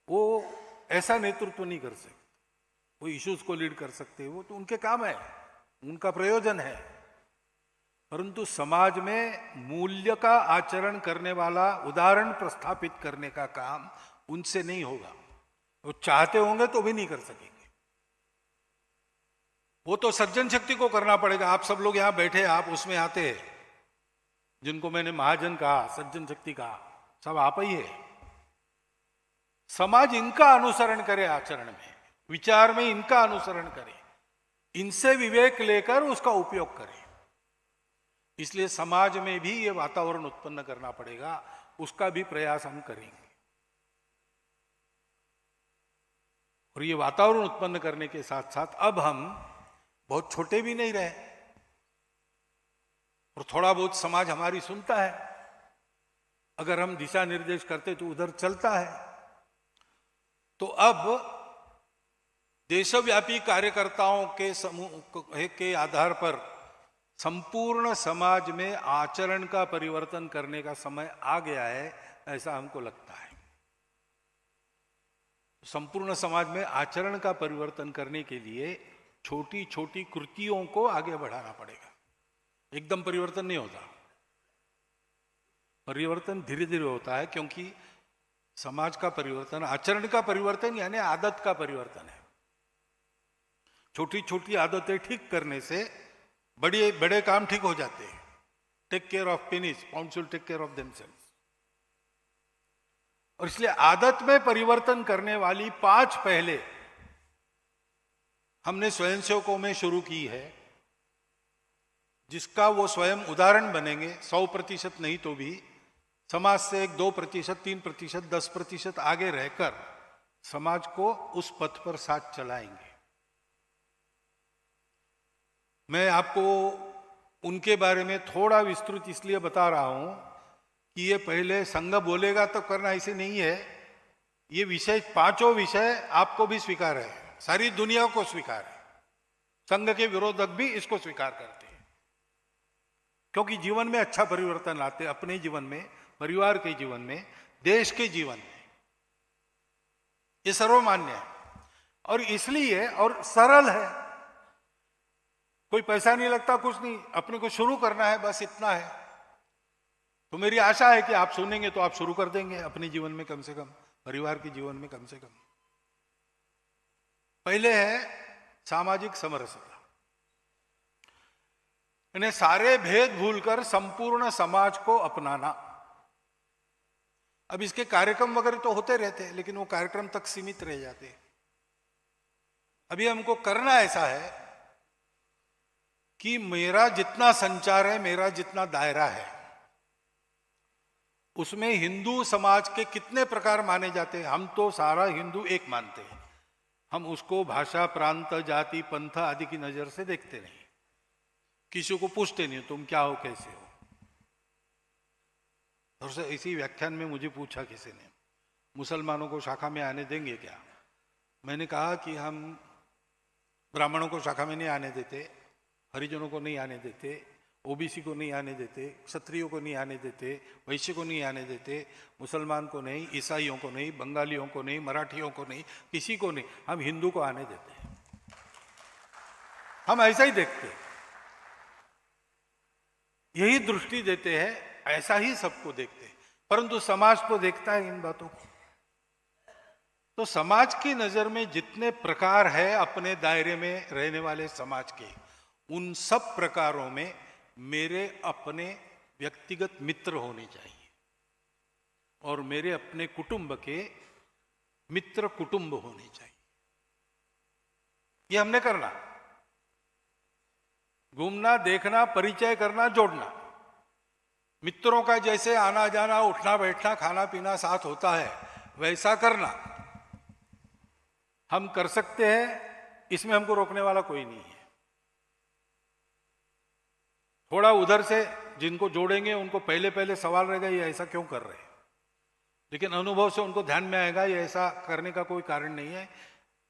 वो ऐसा नेतृत्व नहीं कर सकते। वो इश्यूज को लीड कर सकते हैं, वो तो उनके काम है, उनका प्रयोजन है। परंतु समाज में मूल्य का आचरण करने वाला उदाहरण प्रस्थापित करने का काम उनसे नहीं होगा। वो चाहते होंगे तो भी नहीं कर सकेंगे। वो तो सज्जन शक्ति को करना पड़ेगा। आप सब लोग यहां बैठे, आप उसमें आते हैं, जिनको मैंने महाजन कहा, सज्जन शक्ति कहा, सब आप ही है। समाज इनका अनुसरण करे, आचरण में, विचार में इनका अनुसरण करे, इनसे विवेक लेकर उसका उपयोग करे। इसलिए समाज में भी ये वातावरण उत्पन्न करना पड़ेगा, उसका भी प्रयास हम करेंगे। और ये वातावरण उत्पन्न करने के साथ साथ अब हम बहुत छोटे भी नहीं रहे, और थोड़ा बहुत समाज हमारी सुनता है। अगर हम दिशा निर्देश करते तो उधर चलता है। तो अब देशव्यापी कार्यकर्ताओं के समूह के आधार पर संपूर्ण समाज में आचरण का परिवर्तन करने का समय आ गया है, ऐसा हमको लगता है। संपूर्ण समाज में आचरण का परिवर्तन करने के लिए छोटी छोटी कृतियों को आगे बढ़ाना पड़ेगा। एकदम परिवर्तन नहीं होता, परिवर्तन धीरे धीरे होता है, क्योंकि समाज का परिवर्तन, आचरण का परिवर्तन यानी आदत का परिवर्तन है। छोटी छोटी आदतें ठीक करने से बड़े बड़े काम ठीक हो जाते हैं। Take care of pennies, pounds will take care of themselves. और इसलिए आदत में परिवर्तन करने वाली 5 पहले हमने स्वयंसेवकों में शुरू की है, जिसका वो स्वयं उदाहरण बनेंगे। 100% नहीं तो भी समाज से 2%, 3%, 10% आगे रहकर समाज को उस पथ पर साथ चलाएंगे। मैं आपको उनके बारे में थोड़ा विस्तृत इसलिए बता रहा हूं कि ये पहले संघ बोलेगा तो करना, ऐसे नहीं है। ये विषय, 5 विषय आपको भी स्वीकार है, सारी दुनिया को स्वीकार है। संघ के विरोधक भी इसको स्वीकार करते हैं, क्योंकि जीवन में अच्छा परिवर्तन लाते, अपने जीवन में, परिवार के जीवन में, देश के जीवन में। ये सर्वमान्य है और इसलिए, और सरल है। कोई पैसा नहीं लगता, कुछ नहीं, अपने को शुरू करना है, बस इतना है। तो मेरी आशा है कि आप सुनेंगे तो आप शुरू कर देंगे अपने जीवन में, कम से कम परिवार के जीवन में कम से कम। पहले है सामाजिक समरसता, इन्हें सारे भेद भूलकर संपूर्ण समाज को अपनाना। अब इसके कार्यक्रम वगैरह तो होते रहते हैं, लेकिन वो कार्यक्रम तक सीमित रह जाते हैं। अभी हमको करना ऐसा है कि मेरा जितना संचार है, मेरा जितना दायरा है, उसमें हिंदू समाज के कितने प्रकार माने जाते हैं। हम तो सारा हिंदू एक मानते हैं, हम उसको भाषा, प्रांत, जाति, पंथ आदि की नजर से देखते नहीं। किसी को पूछते नहीं तुम क्या हो, कैसे हो। और इसी व्याख्यान में मुझे पूछा किसी ने, मुसलमानों को शाखा में आने देंगे क्या? मैंने कहा कि हम ब्राह्मणों को शाखा में नहीं आने देते, हरिजनों को नहीं आने देते, ओबीसी को नहीं आने देते, क्षत्रियों को नहीं आने देते, वैश्य को नहीं आने देते, मुसलमान को नहीं, ईसाइयों को नहीं, बंगालियों को नहीं, मराठियों को नहीं, किसी को नहीं। हम हिंदू को आने देते हैं। हम ऐसा ही देखते हैं, यही दृष्टि देते हैं, ऐसा ही सबको देखते हैं। परंतु समाज तो देखता है इन बातों को। तो समाज की नजर में जितने प्रकार है अपने दायरे में रहने वाले समाज के, उन सब प्रकारों में मेरे अपने व्यक्तिगत मित्र होने चाहिए और मेरे अपने कुटुंब के मित्र कुटुंब होने चाहिए। ये हमने करना, घूमना, देखना, परिचय करना, जोड़ना। मित्रों का जैसे आना जाना, उठना बैठना, खाना पीना साथ होता है, वैसा करना हम कर सकते हैं। इसमें हमको रोकने वाला कोई नहीं है। थोड़ा उधर से जिनको जोड़ेंगे उनको पहले पहले सवाल रहेगा ये ऐसा क्यों कर रहे हैं, लेकिन अनुभव से उनको ध्यान में आएगा ये ऐसा करने का कोई कारण नहीं है,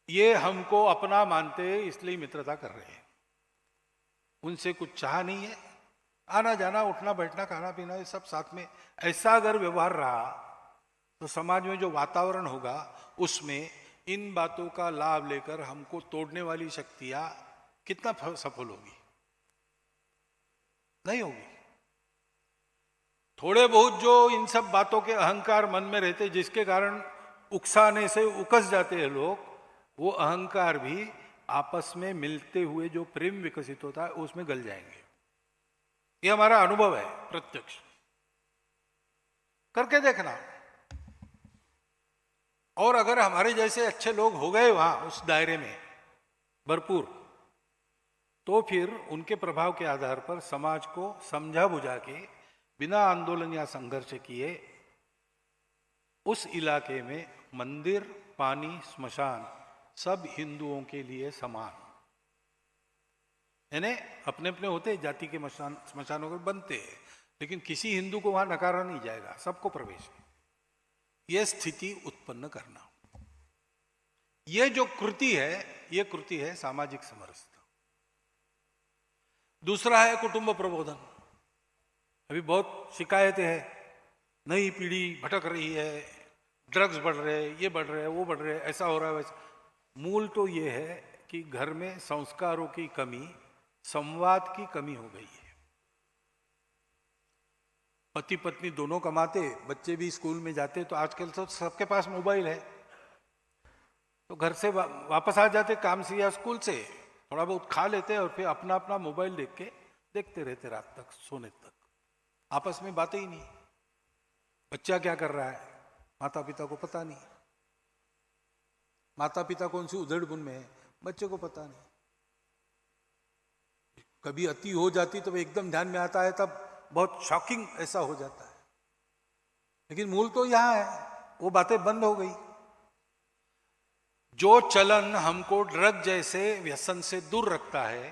ये हमको अपना मानते हैं इसलिए मित्रता कर रहे हैं। उनसे कुछ चाह नहीं है, आना जाना, उठना बैठना, खाना पीना, ये सब साथ में। ऐसा अगर व्यवहार रहा तो समाज में जो वातावरण होगा उसमें इन बातों का लाभ लेकर हमको तोड़ने वाली शक्तियां कितना सफल होगी? नहीं होगी। थोड़े बहुत जो इन सब बातों के अहंकार मन में रहते, जिसके कारण उकसाने से उकस जाते हैं लोग, वो अहंकार भी आपस में मिलते हुए जो प्रेम विकसित होता है उसमें गल जाएंगे। ये हमारा अनुभव है, प्रत्यक्ष करके देखना। और अगर हमारे जैसे अच्छे लोग हो गए वहां उस दायरे में भरपूर, तो फिर उनके प्रभाव के आधार पर समाज को समझा बुझा के बिना आंदोलन या संघर्ष किए उस इलाके में मंदिर, पानी, स्मशान सब हिंदुओं के लिए समान, यानी अपने अपने होते जाति के स्मशानों के बनते हैं, लेकिन किसी हिंदू को वहां नकारा नहीं जाएगा, सबको प्रवेश है। यह स्थिति उत्पन्न करना, यह जो कृति है, यह कृति है सामाजिक समरसता। दूसरा है कुटुंब प्रबोधन। अभी बहुत शिकायतें हैं, नई पीढ़ी भटक रही है, ड्रग्स बढ़ रहे, ये बढ़ रहे, वो बढ़ रहे, ऐसा हो रहा है वैसा। मूल तो ये है कि घर में संस्कारों की कमी, संवाद की कमी हो गई है। पति पत्नी दोनों कमाते, बच्चे भी स्कूल में जाते, तो आजकल तो सबके पास मोबाइल है, तो घर से वापस आ जाते काम से या स्कूल से, थोड़ा बहुत खा लेते और फिर अपना अपना मोबाइल देख के देखते रहते रात तक, सोने तक, आपस में बातें ही नहीं। बच्चा क्या कर रहा है माता पिता को पता नहीं, माता पिता कौन सी उधेड़ बुन में है बच्चे को पता नहीं। कभी अति हो जाती तो एकदम ध्यान में आता है, तब बहुत शॉकिंग ऐसा हो जाता है, लेकिन मूल तो यहां है, वो बातें बंद हो गई। जो चलन हमको ड्रग जैसे व्यसन से दूर रखता है,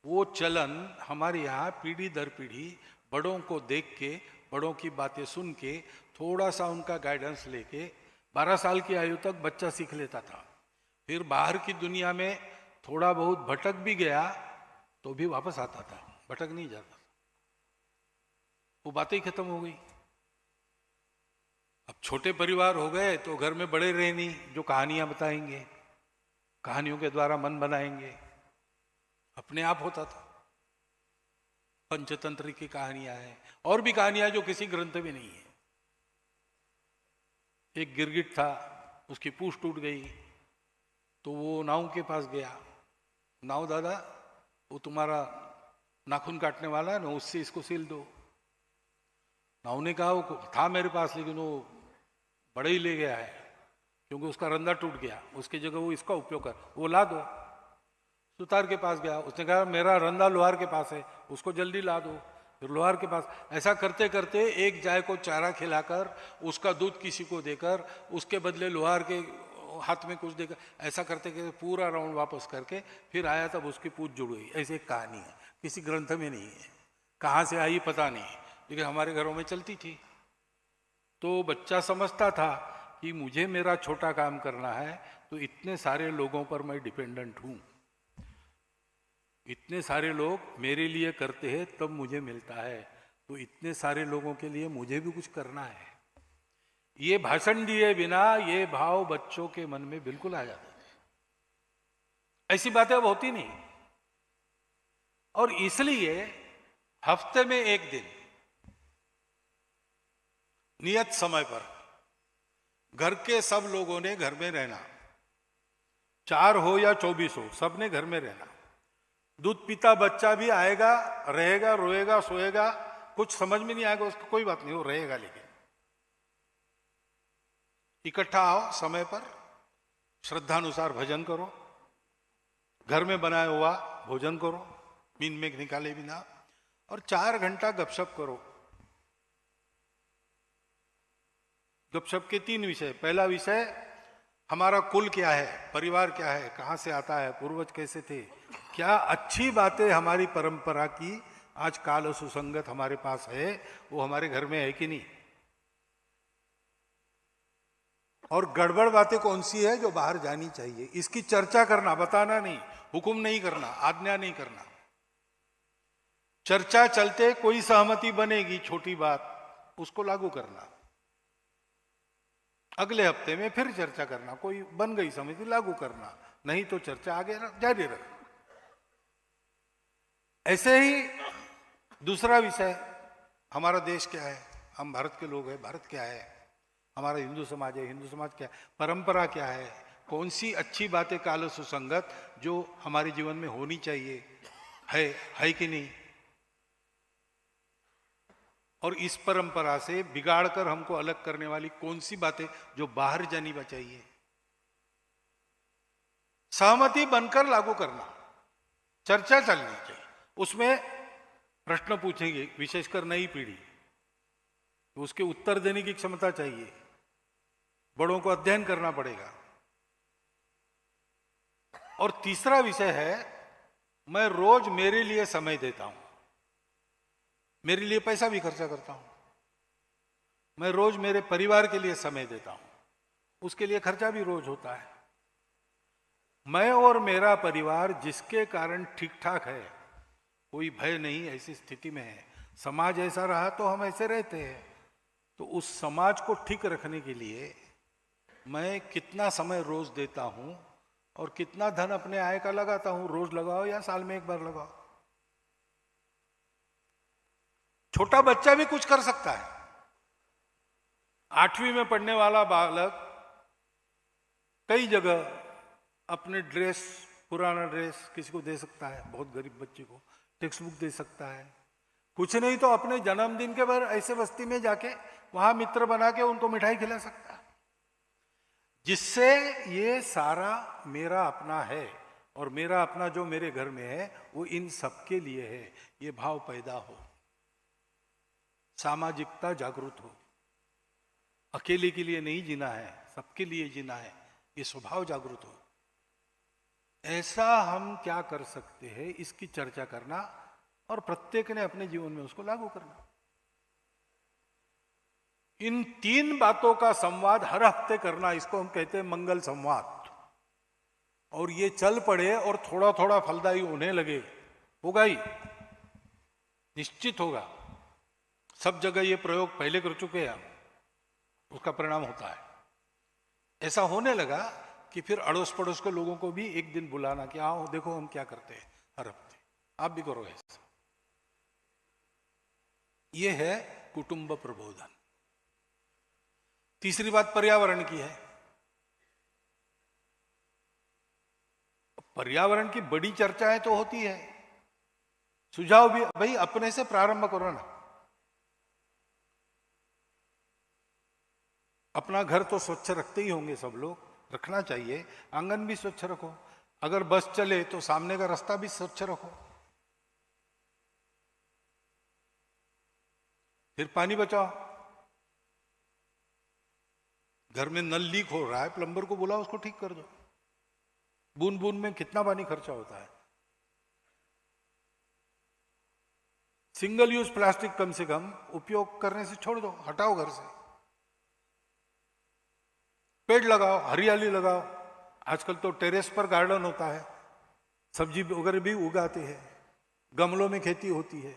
वो चलन हमारे यहाँ पीढ़ी दर पीढ़ी बड़ों को देख के, बड़ों की बातें सुन के, थोड़ा सा उनका गाइडेंस लेके 12 साल की आयु तक बच्चा सीख लेता था। फिर बाहर की दुनिया में थोड़ा बहुत भटक भी गया तो भी वापस आता था, भटक नहीं जाता था। वो बातें ही खत्म हो गई। अब छोटे परिवार हो गए तो घर में बड़े रहे नहीं, जो कहानियां बताएंगे, कहानियों के द्वारा मन बनाएंगे, अपने आप होता था। पंचतंत्र की कहानियां हैं, और भी कहानियां जो किसी ग्रंथ में नहीं है। एक गिरगिट था, उसकी पूंछ टूट गई, तो वो नाव के पास गया, नाव दादा वो तुम्हारा नाखून काटने वाला है ना, उससे इसको सील दो। नाव ने कहा वो था मेरे पास, लेकिन वो बड़े ही ले गया है, क्योंकि उसका रंधा टूट गया, उसकी जगह वो इसका उपयोग कर, वो ला दो। सुतार के पास गया, उसने कहा मेरा रंधा लोहार के पास है, उसको जल्दी ला दो। फिर लोहार के पास, ऐसा करते करते एक गाय को चारा खिलाकर, उसका दूध किसी को देकर, उसके बदले लोहार के हाथ में कुछ देकर, ऐसा करते करते पूरा राउंड वापस करके फिर आया, तब उसकी पूंछ जुड़ गई। ऐसी एक कहानी है, किसी ग्रंथ में नहीं है, कहाँ से आई पता नहीं, लेकिन हमारे घरों में चलती थी। तो बच्चा समझता था कि मुझे मेरा छोटा काम करना है, तो इतने सारे लोगों पर मैं डिपेंडेंट हूं, इतने सारे लोग मेरे लिए करते हैं तब मुझे मिलता है, तो इतने सारे लोगों के लिए मुझे भी कुछ करना है। ये भाषण दिए बिना ये भाव बच्चों के मन में बिल्कुल आ जाते थे। ऐसी बातें अब होती नहीं, और इसलिए हफ्ते में एक दिन नियत समय पर घर के सब लोगों ने घर में रहना, 4 हो या 24 हो, सबने घर में रहना। दूध पीता बच्चा भी आएगा, रहेगा, रोएगा, सोएगा, कुछ समझ में नहीं आएगा उसको, कोई बात नहीं, वो रहेगा, लेकिन इकट्ठा आओ समय पर, श्रद्धानुसार भजन करो, घर में बनाया हुआ भोजन करो, मीन में निकाले बिना, और 4 घंटा गपशप करो। गपशप के 3 विषय। पहला विषय हमारा कुल क्या है, परिवार क्या है, कहां से आता है, पूर्वज कैसे थे, क्या अच्छी बातें हमारी परंपरा की आज काल सुसंगत हमारे पास है, वो हमारे घर में है कि नहीं, और गड़बड़ बातें कौन सी है जो बाहर जानी चाहिए, इसकी चर्चा करना, बताना नहीं, हुक्म नहीं करना, आज्ञा नहीं करना। चर्चा चलते कोई सहमति बनेगी, छोटी बात, उसको लागू करना। अगले हफ्ते में फिर चर्चा करना, कोई बन गई समिति लागू करना, नहीं तो चर्चा आगे जारी रखना। ऐसे ही दूसरा विषय, हमारा देश क्या है, हम भारत के लोग हैं, भारत क्या है, हमारा हिंदू समाज है, हिंदू समाज क्या है, परंपरा क्या है, कौन सी अच्छी बातें काल सुसंगत जो हमारे जीवन में होनी चाहिए, है कि नहीं, और इस परंपरा से बिगाड़कर हमको अलग करने वाली कौन सी बातें जो बाहर जानी चाहिए, सहमति बनकर लागू करना, चर्चा चलनी चाहिए। उसमें प्रश्न पूछेंगे, विशेषकर नई पीढ़ी, उसके उत्तर देने की क्षमता चाहिए, बड़ों को अध्ययन करना पड़ेगा। और तीसरा विषय है, मैं रोज मेरे लिए समय देता हूं, मेरे लिए पैसा भी खर्चा करता हूं, मैं रोज मेरे परिवार के लिए समय देता हूं, उसके लिए खर्चा भी रोज होता है। मैं और मेरा परिवार जिसके कारण ठीक ठाक है, कोई भय नहीं, ऐसी स्थिति में है, समाज ऐसा रहा तो हम ऐसे रहते हैं, तो उस समाज को ठीक रखने के लिए मैं कितना समय रोज देता हूं और कितना धन अपने आय का लगाता हूं, रोज लगाओ या साल में एक बार लगाओ। छोटा बच्चा भी कुछ कर सकता है। 8वीं में पढ़ने वाला बालक कई जगह अपने ड्रेस, पुराना ड्रेस किसी को दे सकता है, बहुत गरीब बच्चे को टेक्स्ट बुक दे सकता है, कुछ नहीं तो अपने जन्मदिन के बाद ऐसे बस्ती में जाके वहां मित्र बना के उनको मिठाई खिला सकता है, जिससे ये सारा मेरा अपना है और मेरा अपना जो मेरे घर में है वो इन सबके लिए है, ये भाव पैदा हो, सामाजिकता जागृत हो, अकेले के लिए नहीं जीना है, सबके लिए जीना है, ये स्वभाव जागृत हो। ऐसा हम क्या कर सकते हैं, इसकी चर्चा करना और प्रत्येक ने अपने जीवन में उसको लागू करना। इन 3 बातों का संवाद हर हफ्ते करना, इसको हम कहते हैं मंगल संवाद। और ये चल पड़े और थोड़ा थोड़ा फलदायी होने लगे, होगा ही, निश्चित होगा। सब जगह ये प्रयोग पहले कर चुके हैं हम, उसका परिणाम होता है। ऐसा होने लगा कि फिर अड़ोस पड़ोस के लोगों को भी एक दिन बुलाना कि आओ देखो हम क्या करते हैं हर हफ्ते, आप भी करो ऐसा। ये है कुटुंब प्रबोधन। तीसरी बात पर्यावरण की है। पर्यावरण की बड़ी चर्चाएं तो होती है, सुझाव भी भाई अपने से प्रारंभ करो ना। अपना घर तो स्वच्छ रखते ही होंगे सब लोग, रखना चाहिए, आंगन भी स्वच्छ रखो, अगर बस चले तो सामने का रास्ता भी स्वच्छ रखो। फिर पानी बचाओ, घर में नल लीक हो रहा है, प्लम्बर को बुलाओ, उसको ठीक कर दो। बूंद बूंद में कितना पानी खर्चा होता है। सिंगल यूज प्लास्टिक कम से कम उपयोग करने से छोड़ दो, हटाओ घर से। पेड़ लगाओ, हरियाली लगाओ, आजकल तो टेरेस पर गार्डन होता है, सब्जी वगैरह भी उगाते हैं, गमलों में खेती होती है।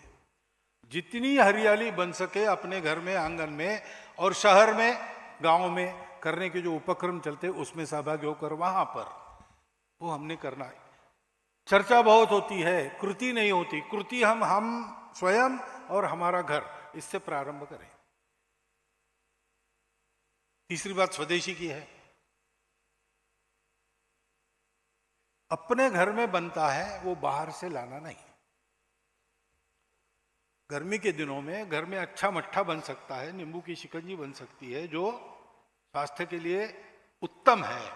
जितनी हरियाली बन सके अपने घर में, आंगन में और शहर में, गांव में करने के जो उपक्रम चलते उसमें सहभागी होकर वहां पर वो हमने करना है। चर्चा बहुत होती है, कृति नहीं होती। कृति हम स्वयं और हमारा घर, इससे प्रारंभ करें। तीसरी बात स्वदेशी की है। अपने घर में बनता है वो बाहर से लाना नहीं। गर्मी के दिनों में घर में अच्छा मट्ठा बन सकता है, नींबू की शिकंजी बन सकती है जो स्वास्थ्य के लिए उत्तम है,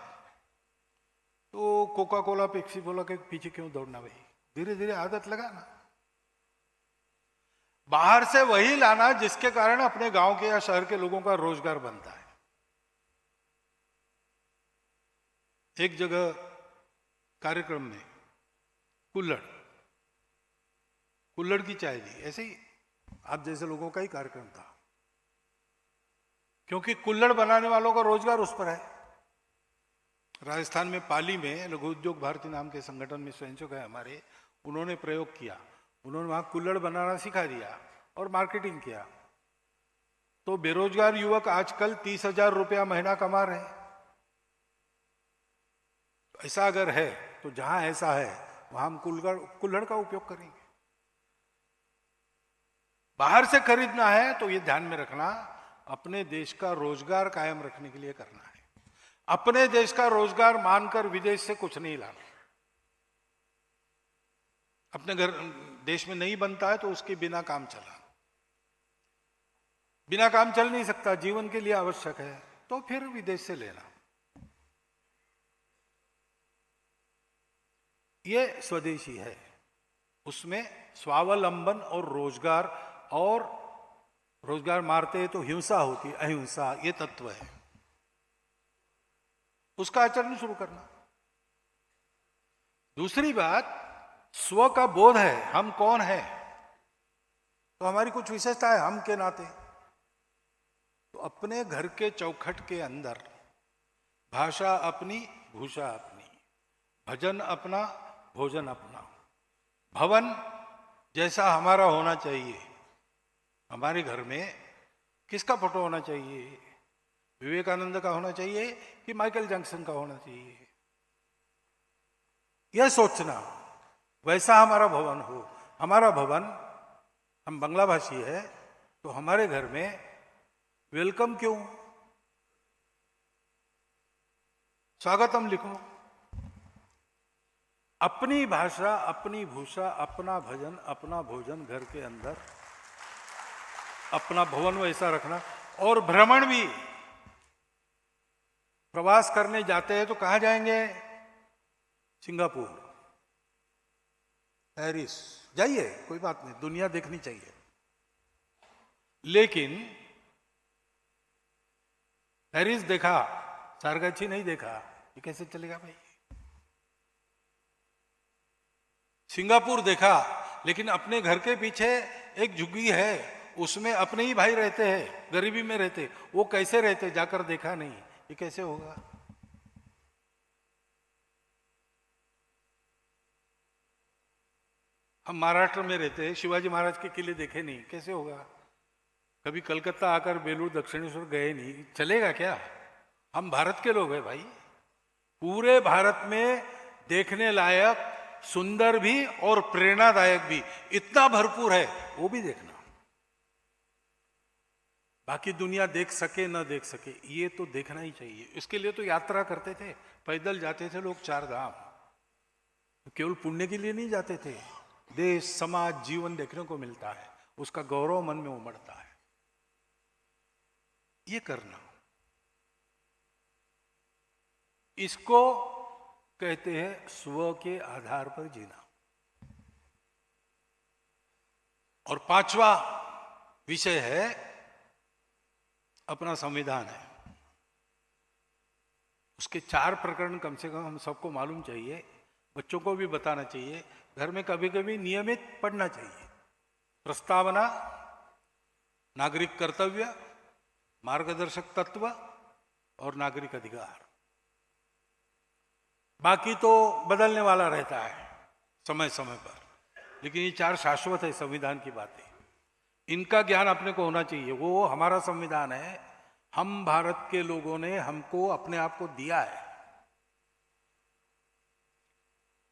तो कोका कोला पेप्सी कोला के पीछे क्यों दौड़ना भाई, धीरे धीरे आदत लगाना। बाहर से वही लाना जिसके कारण अपने गांव के या शहर के लोगों का रोजगार बनता है। एक जगह कार्यक्रम में कुल्हड़ की चाय दी, ऐसे ही आप जैसे लोगों का ही कार्यक्रम था, क्योंकि कुल्हड़ बनाने वालों का रोजगार उस पर है। राजस्थान में पाली में लघु उद्योग भारती नाम के संगठन में स्वयंसेवक है हमारे, उन्होंने प्रयोग किया, उन्होंने वहां कुल्हड़ बनाना सिखा दिया और मार्केटिंग किया। तो बेरोजगार युवक आजकल 30,000 रुपया महीना कमा रहे हैं। ऐसा अगर है तो जहां ऐसा है वहां हम कुल्हड़ का उपयोग करेंगे। बाहर से खरीदना है तो ये ध्यान में रखना, अपने देश का रोजगार कायम रखने के लिए करना है। अपने देश का रोजगार मानकर विदेश से कुछ नहीं लाना। अपने घर देश में नहीं बनता है तो उसके बिना काम चला, बिना काम चल नहीं सकता, जीवन के लिए आवश्यक है, तो फिर विदेश से लेना। ये स्वदेशी है, उसमें स्वावलंबन और रोजगार मारते हैं तो हिंसा होती है, अहिंसा, ये तत्व है, उसका आचरण शुरू करना। दूसरी बात, स्व का बोध है, हम कौन है, तो हमारी कुछ विशेषता है हम के नाते। तो अपने घर के चौखट के अंदर भाषा अपनी, भूषा अपनी, भजन अपना, भोजन अपना, भवन जैसा हमारा होना चाहिए। हमारे घर में किसका फोटो होना चाहिए? विवेकानंद का होना चाहिए कि माइकल जैक्सन का होना चाहिए? यह सोचना, वैसा हमारा भवन हो। हमारा भवन, हम बांग्ला भाषी है तो हमारे घर में वेलकम क्यों, स्वागतम लिखो। अपनी भाषा, अपनी भूषा, अपना भजन, अपना भोजन घर के अंदर, अपना भवन वैसा रखना। और भ्रमण भी, प्रवास करने जाते हैं तो कहां जाएंगे? सिंगापुर, पेरिस जाइए, कोई बात नहीं, दुनिया देखनी चाहिए। लेकिन पेरिस देखा, सारगाछी नहीं देखा, ये कैसे चलेगा भाई? सिंगापुर देखा, लेकिन अपने घर के पीछे एक झुग्गी है, उसमें अपने ही भाई रहते हैं, गरीबी में रहते, वो कैसे रहते जाकर देखा नहीं, ये कैसे होगा? हम महाराष्ट्र में रहते हैं, शिवाजी महाराज के किले देखे नहीं, कैसे होगा? कभी कलकत्ता आकर बेलूर दक्षिणेश्वर गए नहीं, चलेगा क्या? हम भारत के लोग हैं भाई। पूरे भारत में देखने लायक, सुंदर भी और प्रेरणादायक भी इतना भरपूर है, वो भी देखना। बाकी दुनिया देख सके न देख सके, ये तो देखना ही चाहिए। इसके लिए तो यात्रा करते थे, पैदल जाते थे लोग 4 धाम, केवल पुण्य के लिए नहीं जाते थे। देश, समाज, जीवन देखने को मिलता है, उसका गौरव मन में उमड़ता है। ये करना, इसको कहते हैं स्व के आधार पर जीना। और 5वां विषय है अपना संविधान है। उसके 4 प्रकरण कम से कम हम सबको मालूम चाहिए, बच्चों को भी बताना चाहिए, घर में कभी कभी नियमित पढ़ना चाहिए। प्रस्तावना, नागरिक कर्तव्य, मार्गदर्शक तत्व और नागरिक अधिकार। बाकी तो बदलने वाला रहता है समय समय पर, लेकिन ये 4 शाश्वत है संविधान की बातें। इनका ज्ञान अपने को होना चाहिए। वो हमारा संविधान है, हम भारत के लोगों ने हमको अपने आप को दिया है।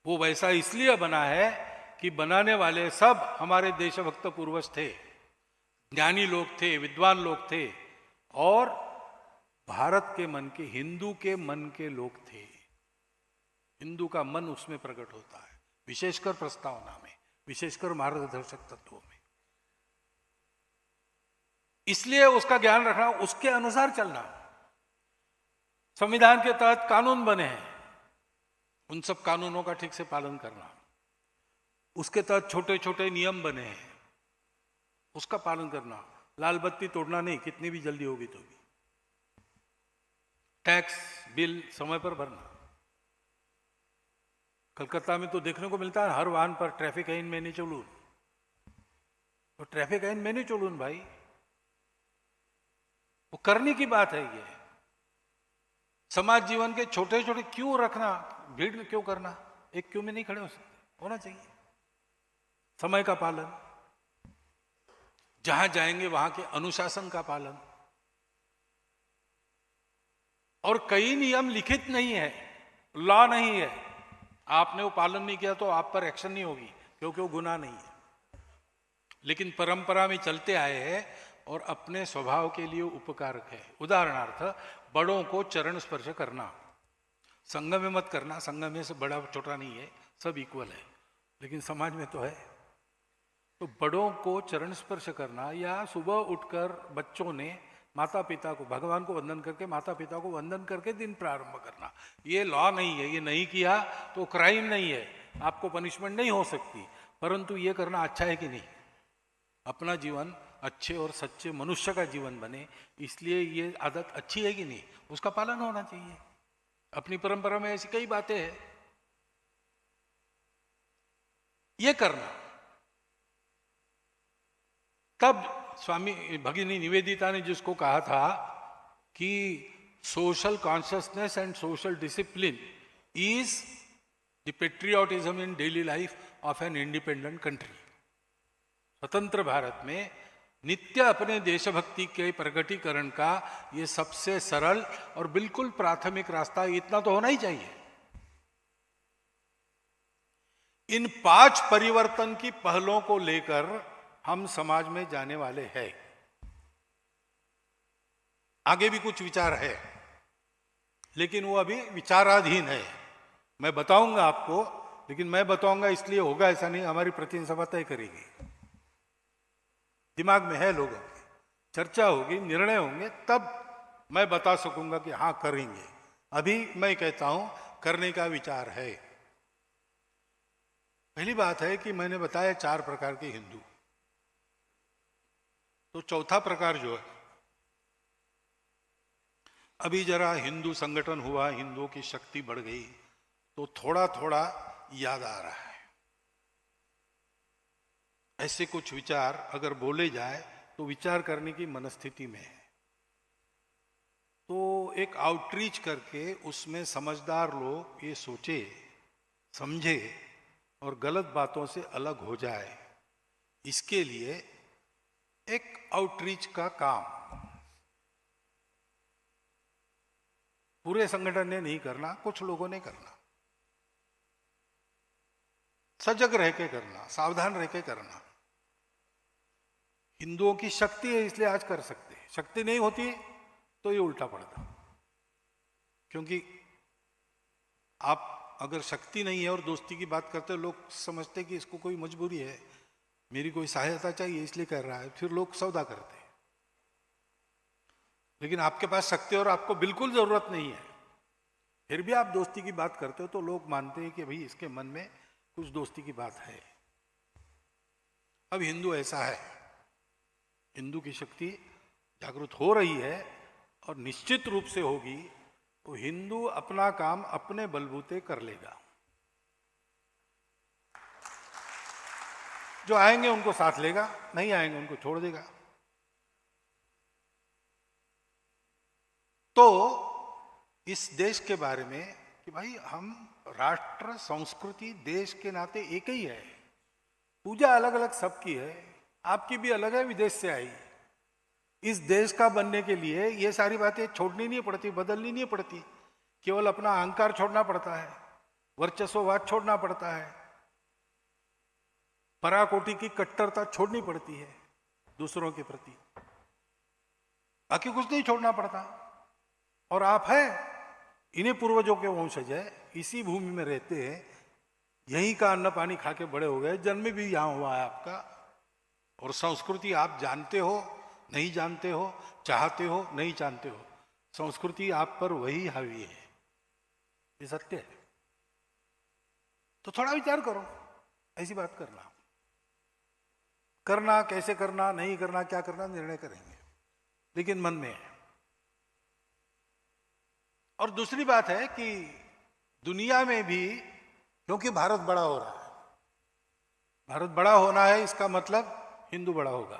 वो वैसा इसलिए बना है कि बनाने वाले सब हमारे देशभक्त पूर्वज थे, ज्ञानी लोग थे, विद्वान लोग थे, और भारत के मन के, हिंदू के मन के लोग थे। हिंदू का मन उसमें प्रकट होता है, विशेषकर प्रस्तावना में, विशेषकर मार्गदर्शक तत्वों में। इसलिए उसका ज्ञान रखना, उसके अनुसार चलना। संविधान के तहत कानून बने हैं, उन सब कानूनों का ठीक से पालन करना। उसके तहत छोटे छोटे नियम बने हैं, उसका पालन करना। लाल बत्ती तोड़ना नहीं, कितनी भी जल्दी होगी तो भी। टैक्स बिल समय पर भरना। कलकत्ता में तो देखने को मिलता है हर वाहन पर ट्रैफिक आइन में नहीं चलून, तो ट्रैफिक आइन में नहीं चलून भाई, वो करने की बात है। ये समाज जीवन के छोटे छोटे क्यों रखना, भीड़ में क्यों करना, एक क्यों में नहीं खड़े हो सकते, होना चाहिए। समय का पालन, जहां जाएंगे वहां के अनुशासन का पालन। और कई नियम लिखित नहीं है, लॉ नहीं है, आपने वो पालन नहीं किया तो आप पर एक्शन नहीं होगी, क्योंकि वो गुनाह नहीं है। लेकिन परंपरा में चलते आए हैं और अपने स्वभाव के लिए उपकारक है। उदाहरणार्थ, बड़ों को चरण स्पर्श करना, संघ में मत करना, संघ में से बड़ा छोटा नहीं है, सब इक्वल है, लेकिन समाज में तो है। तो बड़ों को चरण स्पर्श करना, या सुबह उठकर बच्चों ने माता पिता को, भगवान को वंदन करके माता पिता को वंदन करके दिन प्रारंभ करना, ये लॉ नहीं है। ये नहीं किया तो क्राइम नहीं है, आपको पनिशमेंट नहीं हो सकती, परंतु ये करना अच्छा है कि नहीं? अपना जीवन अच्छे और सच्चे मनुष्य का जीवन बने, इसलिए ये आदत अच्छी है कि नहीं, उसका पालन होना चाहिए। अपनी परंपरा में ऐसी कई बातें हैं, ये करना। तब स्वामी भगिनी निवेदिता ने जिसको कहा था कि social consciousness and social discipline is the patriotism in daily life of an independent country. स्वतंत्र भारत में नित्य अपने देशभक्ति के प्रकटीकरण का ये सबसे सरल और बिल्कुल प्राथमिक रास्ता, इतना तो होना ही चाहिए। इन 5 परिवर्तन की पहलों को लेकर हम समाज में जाने वाले हैं। आगे भी कुछ विचार है, लेकिन वो अभी विचाराधीन है। मैं बताऊंगा आपको, लेकिन मैं बताऊंगा इसलिए होगा ऐसा नहीं, हमारी प्रतिनिधि सभा तय करेगी। दिमाग में है लोगों के, चर्चा होगी, निर्णय होंगे, तब मैं बता सकूंगा कि हाँ करेंगे। अभी मैं कहता हूं करने का विचार है। पहली बात है कि मैंने बताया 4 प्रकार के हिंदू, तो चौथा प्रकार जो है, अभी जरा हिंदू संगठन हुआ, हिंदुओं की शक्ति बढ़ गई, तो थोड़ा थोड़ा याद आ रहा है। ऐसे कुछ विचार अगर बोले जाए तो विचार करने की मनस्थिति में है, तो एक आउटरीच करके उसमें समझदार लोग ये सोचे समझे और गलत बातों से अलग हो जाए, इसके लिए एक आउटरीच का काम पूरे संगठन ने नहीं करना, कुछ लोगों ने करना, सजग रह के करना, सावधान रह के करना। हिंदुओं की शक्ति है इसलिए आज कर सकते हैं, शक्ति नहीं होती तो ये उल्टा पड़ता। क्योंकि आप अगर शक्ति नहीं है और दोस्ती की बात करते हो, लोग समझते कि इसको कोई मजबूरी है, मेरी कोई सहायता चाहिए इसलिए कर रहा है, फिर लोग सौदा करते हैं। लेकिन आपके पास शक्ति और आपको बिल्कुल जरूरत नहीं है, फिर भी आप दोस्ती की बात करते हो, तो लोग मानते हैं कि भाई इसके मन में कुछ दोस्ती की बात है। अब हिंदू ऐसा है, हिंदू की शक्ति जागृत हो रही है और निश्चित रूप से होगी, तो हिंदू अपना काम अपने बलबूते कर लेगा। जो आएंगे उनको साथ लेगा, नहीं आएंगे उनको छोड़ देगा। तो इस देश के बारे में कि भाई हम राष्ट्र, संस्कृति, देश के नाते एक ही है। पूजा अलग अलग सबकी है, आपकी भी अलग है, विदेश से आई। इस देश का बनने के लिए ये सारी बातें छोड़नी नहीं पड़ती, बदलनी नहीं पड़ती, केवल अपना अहंकार छोड़ना पड़ता है, वर्चस्ववाद छोड़ना पड़ता है, पराकोटि की कट्टरता छोड़नी पड़ती है दूसरों के प्रति, बाकी कुछ नहीं छोड़ना पड़ता। और आप हैं, इन्हीं पूर्वजों के वंशज है, इसी भूमि में रहते हैं, यहीं का अन्न पानी खा के बड़े हो गए, जन्म भी यहां हुआ है आपका। और संस्कृति आप जानते हो, नहीं जानते हो, चाहते हो, नहीं जानते हो, संस्कृति आप पर वही हावी है, ये सत्य है। तो थोड़ा विचार करो, ऐसी बात करना कैसे करना, नहीं करना, क्या करना, निर्णय करेंगे, लेकिन मन में है। और दूसरी बात है कि दुनिया में भी, क्योंकि भारत बड़ा हो रहा है, भारत बड़ा होना है, इसका मतलब हिंदू बड़ा होगा।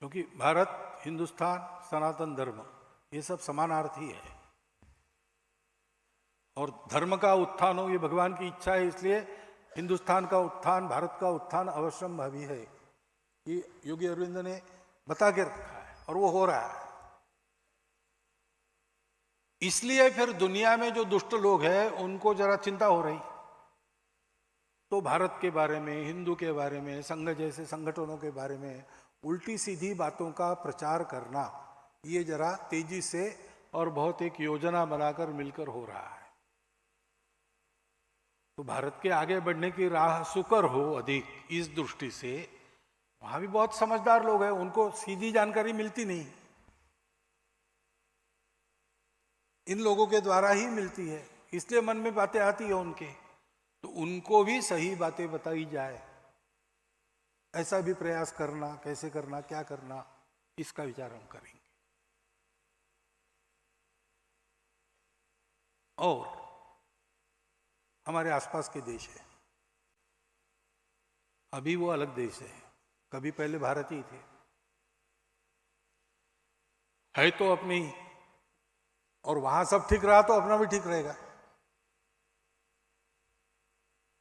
क्योंकि भारत, हिंदुस्तान, सनातन धर्म, ये सब समानार्थी है। और धर्म का उत्थान हो, ये भगवान की इच्छा है, इसलिए हिंदुस्तान का उत्थान, भारत का उत्थान अवश्यंभावी है, ये योगी अरविंद ने बता के रखा है और वो हो रहा है। इसलिए फिर दुनिया में जो दुष्ट लोग हैं उनको जरा चिंता हो रही, तो भारत के बारे में, हिंदू के बारे में, संघ जैसे संगठनों के बारे में उल्टी सीधी बातों का प्रचार करना, ये जरा तेजी से और बहुत एक योजना बनाकर मिलकर हो रहा है। तो भारत के आगे बढ़ने की राह सुकर हो अधिक, इस दृष्टि से वहां भी बहुत समझदार लोग हैं, उनको सीधी जानकारी मिलती नहीं, इन लोगों के द्वारा ही मिलती है, इसलिए मन में बातें आती है उनके, तो उनको भी सही बातें बताई जाए, ऐसा भी प्रयास करना, कैसे करना, क्या करना, इसका विचार हम करेंगे। और हमारे आसपास के देश है, अभी वो अलग देश है, कभी पहले भारत ही थे, है तो अपनी, और वहां सब ठीक रहा तो अपना भी ठीक रहेगा।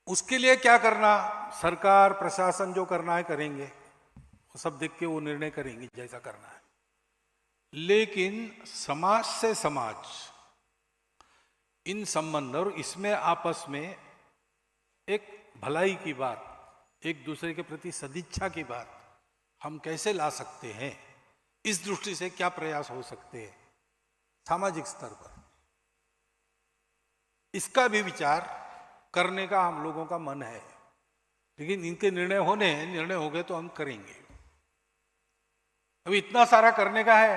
उसके लिए क्या करना, सरकार प्रशासन जो करना है करेंगे, वो सब देख के वो निर्णय करेंगे जैसा करना है। लेकिन समाज से समाज, इन संबंध और इसमें आपस में एक भलाई की बात, एक दूसरे के प्रति सदिच्छा की बात हम कैसे ला सकते हैं, इस दृष्टि से क्या प्रयास हो सकते हैं सामाजिक स्तर पर, इसका भी विचार करने का हम लोगों का मन है। लेकिन इनके निर्णय होने हैं, निर्णय हो गए तो हम करेंगे। अभी इतना सारा करने का है,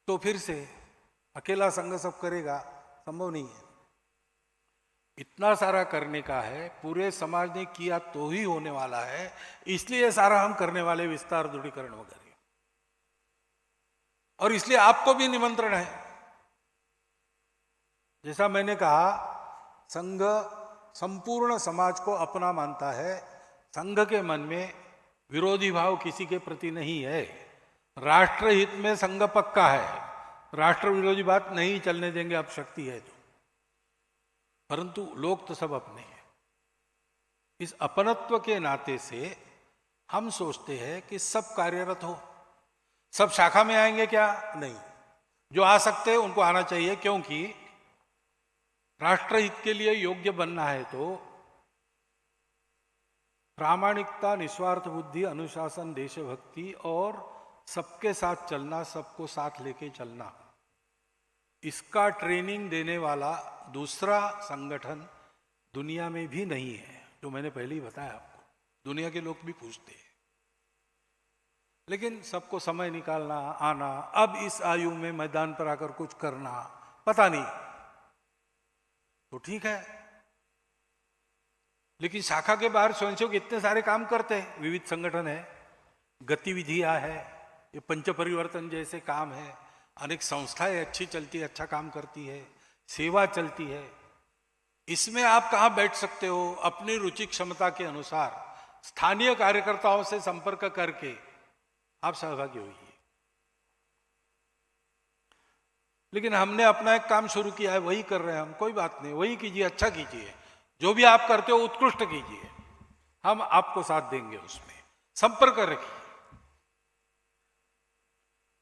तो फिर से अकेला संघ सब करेगा, संभव नहीं है। इतना सारा करने का है, पूरे समाज ने किया तो ही होने वाला है, इसलिए सारा हम करने वाले, विस्तार, दृढ़ीकरण वगैरह। और इसलिए आपको भी निमंत्रण है। जैसा मैंने कहा, संघ संपूर्ण समाज को अपना मानता है, संघ के मन में विरोधी भाव किसी के प्रति नहीं है, राष्ट्रहित में संघ पक्का है, राष्ट्र विरोधी बात नहीं चलने देंगे, अब शक्ति है तो। परंतु लोग तो सब अपने हैं। इस अपनत्व के नाते से हम सोचते हैं कि सब कार्यरत हो, सब शाखा में आएंगे क्या? नहीं, जो आ सकते हैं उनको आना चाहिए, क्योंकि राष्ट्रहित के लिए योग्य बनना है तो प्रामाणिकता, निस्वार्थ बुद्धि, अनुशासन, देशभक्ति और सबके साथ चलना, सबको साथ लेके चलना, इसका ट्रेनिंग देने वाला दूसरा संगठन दुनिया में भी नहीं है, जो मैंने पहले ही बताया आपको। दुनिया के लोग भी पूछते हैं, लेकिन सबको समय निकालना, आना, अब इस आयु में मैदान पर आकर कुछ करना, पता नहीं, तो ठीक है। लेकिन शाखा के बाहर स्वयंसेवक इतने सारे काम करते हैं, विविध संगठन है, गतिविधियां है, ये पंच परिवर्तन जैसे काम है, अनेक संस्थाएं अच्छी चलती है, अच्छा काम करती है, सेवा चलती है। इसमें आप कहाँ बैठ सकते हो? अपनी रुचि क्षमता के अनुसार स्थानीय कार्यकर्ताओं से संपर्क करके आप सहभागी होइए। लेकिन हमने अपना एक काम शुरू किया है, वही कर रहे हैं हम, कोई बात नहीं, वही कीजिए, अच्छा कीजिए, जो भी आप करते हो उत्कृष्ट कीजिए, हम आपको साथ देंगे, उसमें संपर्क रखिए।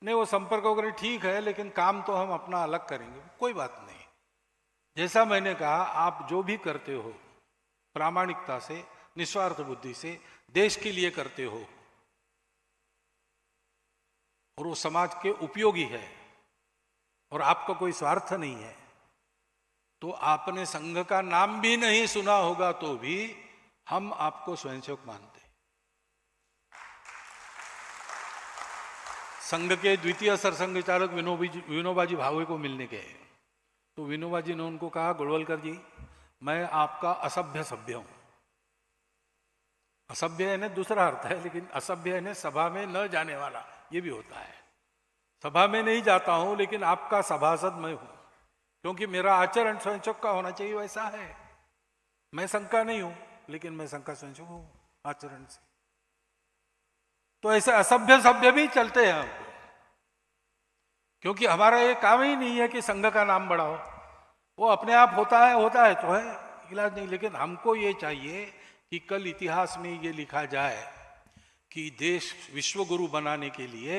नहीं, वो संपर्क वगैरह ठीक है, लेकिन काम तो हम अपना अलग करेंगे, कोई बात नहीं। जैसा मैंने कहा, आप जो भी करते हो प्रामाणिकता से, निस्वार्थ बुद्धि से, देश के लिए करते हो और वो समाज के उपयोगी है और आपका कोई स्वार्थ नहीं है, तो आपने संघ का नाम भी नहीं सुना होगा तो भी हम आपको स्वयंसेवक मानते हैं। संघ के द्वितीय सरसंघ चालक विनोबाजी भावे को मिलने गए, तो विनोबाजी ने उनको कहा, गोलवलकर जी, मैं आपका असभ्य सभ्य हूं। असभ्य है ने दूसरा अर्थ है, लेकिन असभ्य है ने सभा में न जाने वाला, ये भी होता है। सभा में नहीं जाता हूं, लेकिन आपका सभासद मैं हूं, क्योंकि मेरा आचरण स्वयंसेवक का होना चाहिए, वैसा है। मैं संघ का नहीं हूं, लेकिन मैं संघ का स्वयंसेवक हूं आचरण से। तो ऐसे असभ्य सभ्य भी चलते हैं हमको, क्योंकि हमारा ये काम ही नहीं है कि संघ का नाम बढ़ाओ, वो अपने आप होता है तो है, इलाज नहीं। लेकिन हमको ये चाहिए कि कल इतिहास में ये लिखा जाए कि देश विश्व गुरु बनाने के लिए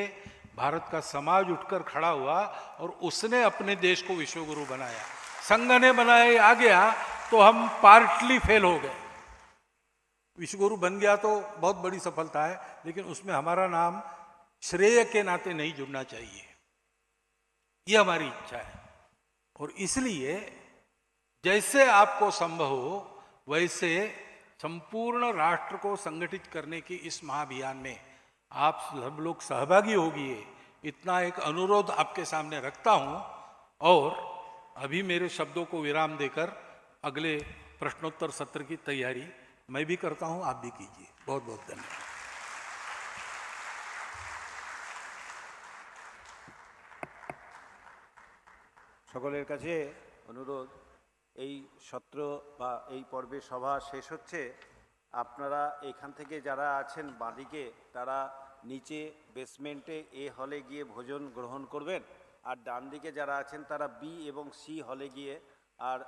भारत का समाज उठकर खड़ा हुआ और उसने अपने देश को विश्व गुरु बनाया। संघ ने बनाया आ गया तो हम पार्टली फेल हो गए। विश्व गुरु बन गया तो बहुत बड़ी सफलता है, लेकिन उसमें हमारा नाम श्रेय के नाते नहीं जुड़ना चाहिए, ये हमारी इच्छा है। और इसलिए जैसे आपको संभव हो वैसे संपूर्ण राष्ट्र को संगठित करने की इस महाअभियान में आप सब लोग सहभागी होगिए, इतना एक अनुरोध आपके सामने रखता हूं। और अभी मेरे शब्दों को विराम देकर अगले प्रश्नोत्तर सत्र की तैयारी मैं भी करता हूं, आप भी कीजिए। बहुत बहुत धन्यवाद। সকলের কাছে অনুরোধ, এই সত্র বা এই পর্বের সভা শেষ হচ্ছে। আপনারা এখান থেকে যারা আছেন বাঁদিকে, তারা নিচে বেসমেন্টে এ হলে গিয়ে ভোজন গ্রহণ করবেন। আর ডান দিকে যারা আছেন তারা বি এবং সি হলে গিয়ে আর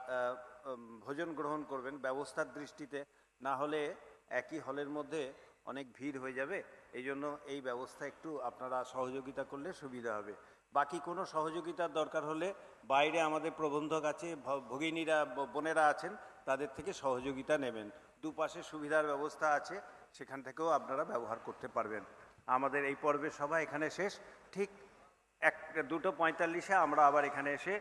ভোজন গ্রহণ করবেন। ব্যবস্থার দৃষ্টিতে না হলে একই হলের মধ্যে অনেক ভিড় হয়ে যাবে, এই জন্য এই ব্যবস্থা একটু আপনারা সহযোগিতা করলে সুবিধা হবে। বাকি কোনো সহযোগিতার দরকার হলে বাইরে আমাদের প্রবন্ধক আছে, ভগিনীরা বোনেরা আছেন, তাদের থেকে সহযোগিতা নেবেন। দুপাশে সুবিধার ব্যবস্থা আছে, সেখান থেকেও আপনারা ব্যবহার করতে পারবেন। আমাদের এই পর্বের সভা এখানে শেষ। ঠিক 2:45-এ আমরা আবার এখানে এসে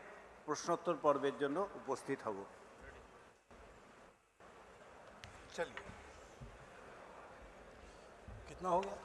প্রশ্নোত্তর পর্বের জন্য উপস্থিত হব। चलिए, कितना हो गया?